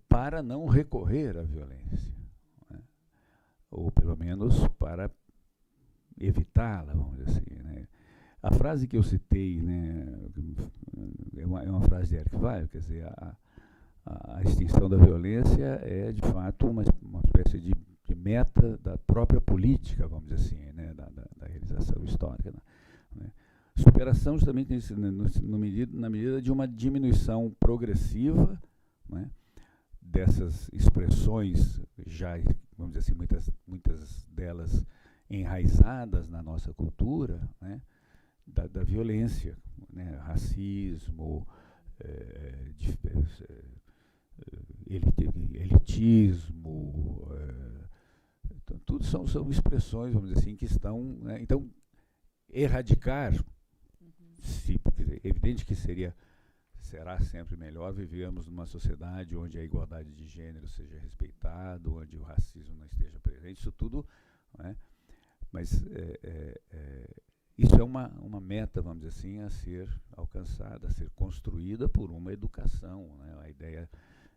para não recorrer à violência, né, ou pelo menos para evitá-la, vamos dizer assim, né. A frase que eu citei, né, é uma frase de Eric Weil, quer dizer, a extinção da violência é, de fato, uma espécie de meta da própria política, vamos dizer assim, né, da realização histórica, né. Superação justamente na medida de uma diminuição progressiva, né, dessas expressões já, vamos dizer assim, muitas delas enraizadas na nossa cultura, né, da violência, né, racismo, elitismo, tudo são expressões, vamos dizer assim, que estão, né, então, erradicar, porque é evidente que será sempre melhor vivermos numa sociedade onde a igualdade de gênero seja respeitada, onde o racismo não esteja presente, isso tudo, né, mas isso é uma meta, vamos dizer assim, a ser alcançada, a ser construída por uma educação, né, a ideia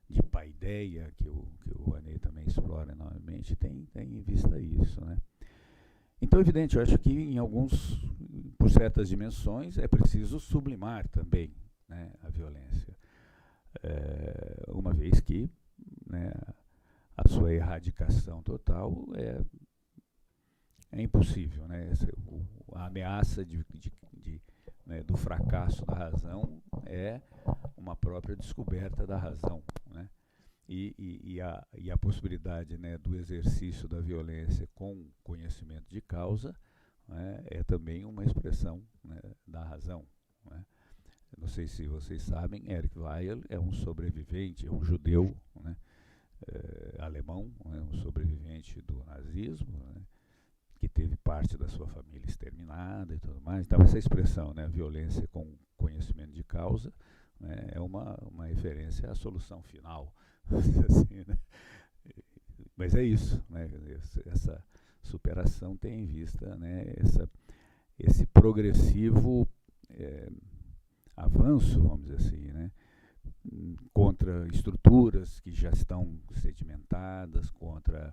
de paideia que o Anet também explora enormemente, tem em vista isso, né. Então, evidente, eu acho que por certas dimensões, é preciso sublimar também, né, a violência, uma vez que, né, a sua erradicação total é impossível, né. A ameaça né, do fracasso da razão é uma própria descoberta da razão, né. E a possibilidade, né, do exercício da violência com conhecimento de causa, né, é também uma expressão, né, da razão, né. Não sei se vocês sabem, Eric Weil é um sobrevivente, é um judeu, né, alemão, né, um sobrevivente do nazismo, né, que teve parte da sua família exterminada e tudo mais. Então, essa expressão, né, violência com conhecimento de causa, né, é uma referência à solução final. Assim, né? Mas é isso, né? Essa superação tem em vista, né, esse progressivo avanço, vamos dizer assim, né, contra estruturas que já estão sedimentadas, contra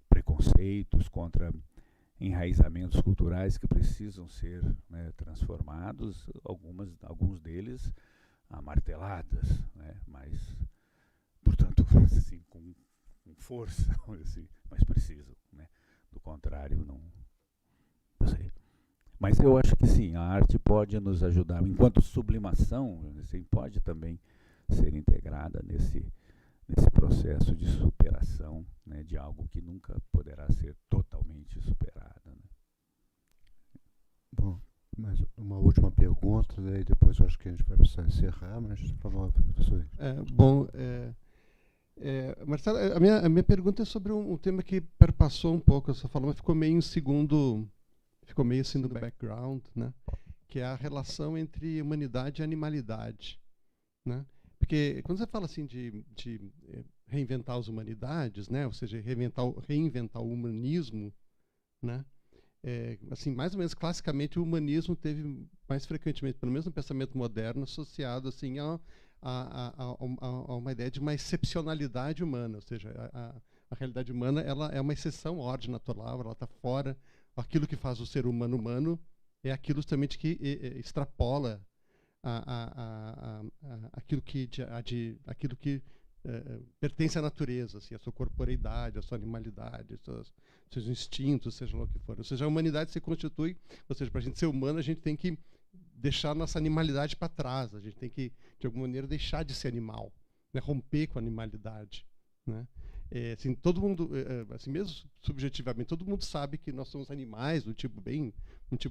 preconceitos, contra enraizamentos culturais que precisam ser, né, transformados, alguns deles amarteladas, né, mas, portanto, assim, com força, assim, mas precisam, né, do contrário, não sei. Mas eu acho que sim, a arte pode nos ajudar, enquanto sublimação, assim, pode também ser integrada nesse processo de superação, né, de algo que nunca poderá ser totalmente superado, né? Bom, mais uma última pergunta, daí depois eu acho que a gente vai precisar encerrar, mas por favor, professor. Marcelo, a minha pergunta é sobre um tema que perpassou um pouco essa fala, mas ficou meio assim no background, né? Que é a relação entre humanidade e animalidade, né? Porque quando você fala assim de reinventar as humanidades, né? Ou seja, reinventar o humanismo, né? Assim, mais ou menos classicamente o humanismo teve mais frequentemente, pelo menos no pensamento moderno, associado assim a uma ideia de uma excepcionalidade humana, ou seja, a realidade humana ela é uma exceção à ordem natural, ela está fora. Aquilo que faz o ser humano humano é aquilo justamente que extrapola aquilo que pertence à natureza, assim, a sua corporeidade, a sua animalidade, seus instintos, seja lá o que for. Ou seja, a humanidade se constitui, ou seja, para a gente ser humano, a gente tem que deixar nossa animalidade para trás, a gente tem que, de alguma maneira, deixar de ser animal, né? Romper com a animalidade, né? Assim, todo mundo, assim, mesmo subjetivamente, todo mundo sabe que nós somos animais, um tipo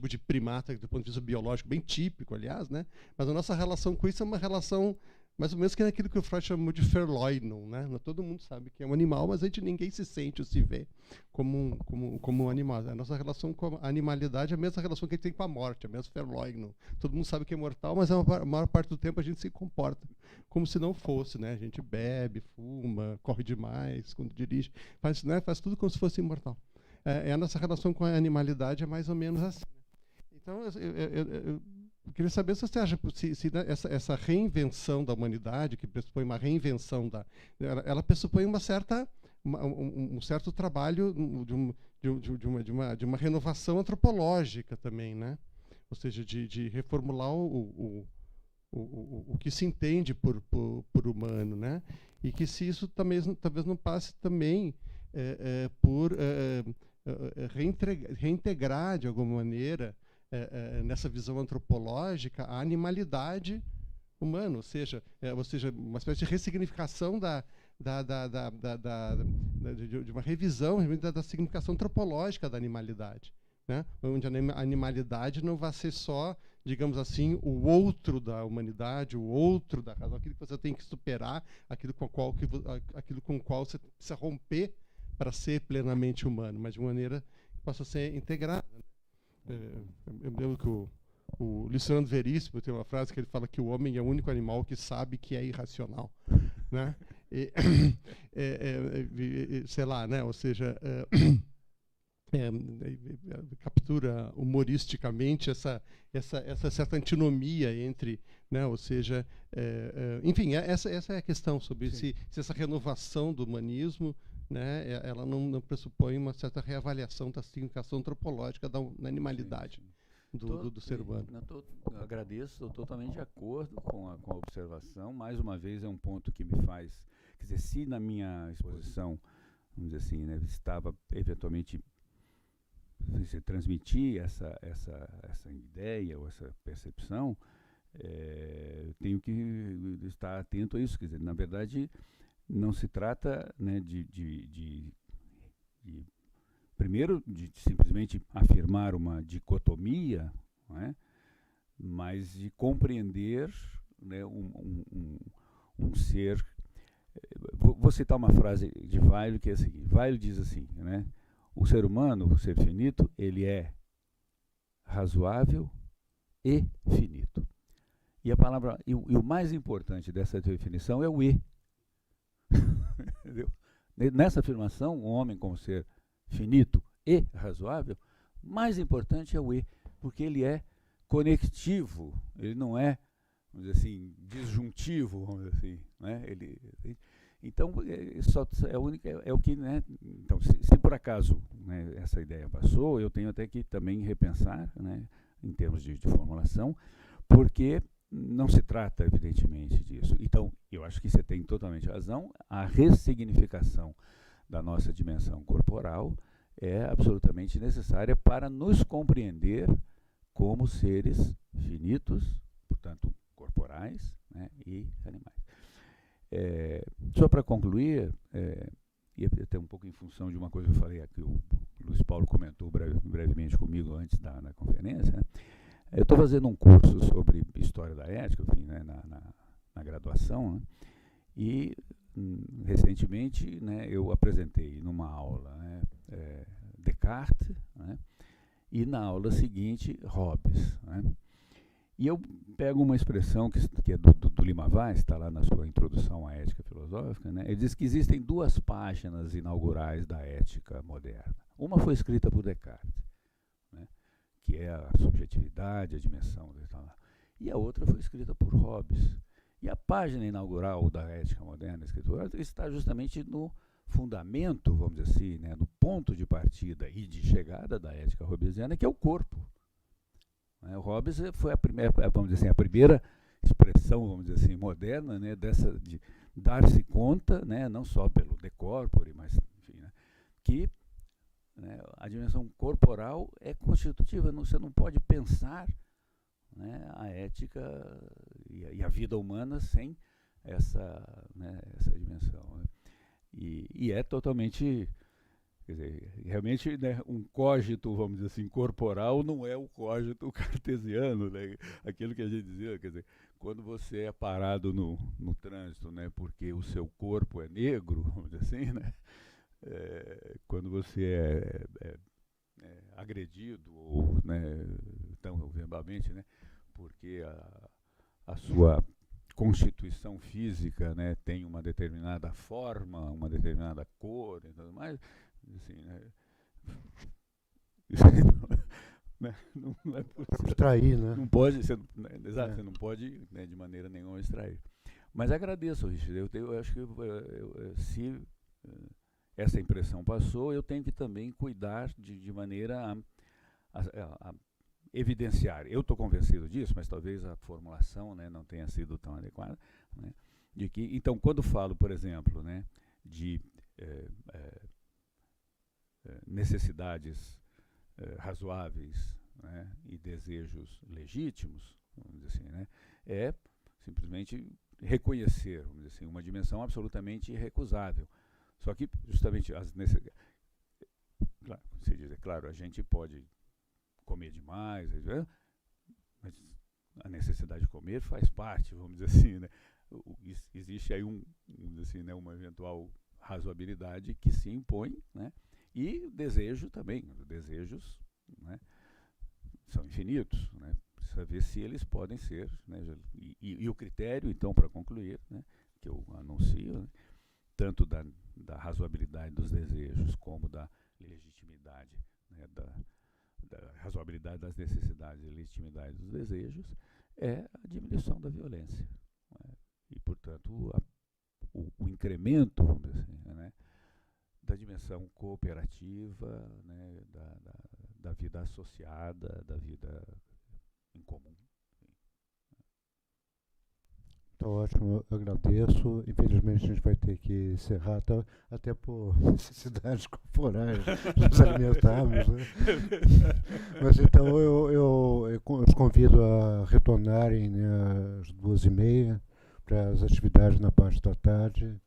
de primata, do ponto de vista biológico, bem típico, aliás, né? Mas a nossa relação com isso é uma relação mais ou menos que é aquilo que o Freud chamou de Verleugnung, né? Todo mundo sabe que é um animal, mas ninguém se sente ou se vê como um animal. A nossa relação com a animalidade é a mesma relação que a gente tem com a morte, a mesma Verleugnung. Todo mundo sabe que é mortal, mas a maior parte do tempo a gente se comporta como se não fosse, né? A gente bebe, fuma, corre demais quando dirige, faz tudo como se fosse imortal. A nossa relação com a animalidade é mais ou menos assim. Então, eu queria saber se você acha se essa reinvenção da humanidade, que pressupõe uma reinvenção ela pressupõe um certo trabalho de uma renovação antropológica também, né? Ou seja, de reformular o que se entende por humano, né? E que se isso talvez não passe também por reintegrar de alguma maneira nessa visão antropológica a animalidade humana, ou seja, uma espécie de ressignificação de uma revisão da significação antropológica da animalidade, né? Onde a animalidade não vai ser só, digamos assim, o outro da humanidade, o outro da razão, aquilo que você tem que superar, aquilo com o qual você precisa romper para ser plenamente humano, mas de uma maneira que possa ser integrada. Eu lembro que o Luciano Veríssimo tem uma frase que ele fala que o homem é o único animal que sabe que é irracional, né? Sei lá, né? Ou seja, captura humoristicamente essa certa antinomia entre, né? Ou seja, enfim, essa é a questão sobre se essa renovação do humanismo, né, ela não pressupõe uma certa reavaliação da significação antropológica da animalidade do ser humano. Eu agradeço, estou totalmente de acordo com a observação. Mais uma vez, é um ponto que me faz... Quer dizer, se na minha exposição, vamos dizer assim, né, estava eventualmente transmitir essa ideia ou essa percepção, eu tenho que estar atento a isso. Quer dizer, na verdade... Não se trata, né, primeiro, de simplesmente afirmar uma dicotomia, não é? Mas de compreender, né, um ser. Vou citar uma frase de Weil, que é a seguinte: Weil diz assim, né, o ser humano, o ser finito, ele é razoável e finito. E a palavra, e o mais importante dessa definição é o e. Entendeu? Nessa afirmação, o homem como ser finito e razoável, mais importante é o e, porque ele é conectivo, ele não é, vamos dizer assim, disjuntivo, vamos dizer assim, né? Então, é o que, né? Então, se por acaso, né, essa ideia passou, eu tenho até que também repensar, né, em termos de formulação, porque não se trata, evidentemente, disso. Então, eu acho que você tem totalmente razão, a ressignificação da nossa dimensão corporal é absolutamente necessária para nos compreender como seres finitos, portanto, corporais, né, e animais. Só para concluir, e até um pouco em função de uma coisa que eu falei aqui, o Luiz Paulo comentou brevemente comigo antes da conferência, né? Eu estou fazendo um curso sobre história da ética, enfim, né, na graduação, né? E recentemente, né, eu apresentei numa aula, né, Descartes, né, e na aula seguinte Hobbes, né? E eu pego uma expressão que é do Lima Vaz, está lá na sua introdução à ética filosófica, né? Ele diz que existem 2 páginas inaugurais da ética moderna. Uma foi escrita por Descartes, né? Que é a subjetividade, a dimensão, e a outra foi escrita por Hobbes. E a página inaugural da ética moderna escritura está justamente no fundamento, vamos dizer assim, né, no ponto de partida e de chegada da ética hobbesiana, que é o corpo. O Hobbes foi a primeira, vamos dizer assim, a primeira expressão, vamos dizer assim, moderna, né, de dar-se conta, né, não só pelo de corpore, mas, enfim, né, que, né, a dimensão corporal é constitutiva. Você não pode pensar, né, a ética e a vida humana sem essa, né, essa dimensão. Né. E é totalmente... Quer dizer, realmente, né, um cogito, vamos dizer assim, corporal não é o cogito cartesiano, né? Aquilo que a gente dizia, quer dizer, quando você é parado no trânsito, né, porque o seu corpo é negro, vamos dizer assim, né, quando você é agredido, ou, né, tão verbalmente, né, porque a sua constituição física, né, tem uma determinada forma, uma determinada cor e tudo mais, assim, né? Não é possível. Extrair, né? Não pode, você não pode, né, de maneira nenhuma extrair. Mas agradeço, Richard. Eu acho que se essa impressão passou, eu tenho que também cuidar de maneira a evidenciar. Eu estou convencido disso, mas talvez a formulação, né, não tenha sido tão adequada, né, de que, então, quando falo, por exemplo, né, de necessidades razoáveis, né, e desejos legítimos, vamos dizer assim, né, é simplesmente reconhecer, vamos dizer assim, uma dimensão absolutamente irrecusável. Só que justamente as necessidades, claro, você diz, claro, a gente pode comer demais, mas a necessidade de comer faz parte, vamos dizer assim, né? Existe aí vamos dizer assim, né, uma eventual razoabilidade que se impõe, né? E desejo também, os desejos, né, são infinitos, né? Precisa ver se eles podem ser, né, e o critério, então, para concluir, né, que eu anuncio, né, tanto da razoabilidade dos desejos como da legitimidade, né, da razoabilidade das necessidades e legitimidade dos desejos, é a diminuição da violência, né? E, portanto, o incremento, vamos dizer assim, né, da dimensão cooperativa, né, da vida associada, da vida em comum. Tá ótimo, eu agradeço. Infelizmente a gente vai ter que encerrar, até por necessidades corporais, nos alimentarmos, né? Mas então eu os convido a retornarem, né, às 2h30 para as atividades na parte da tarde.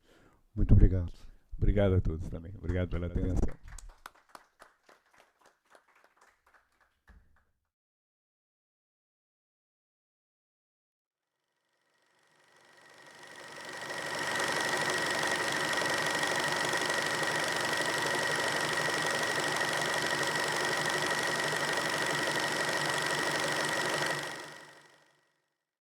Muito obrigado. Obrigado a todos também. Obrigado pela atenção.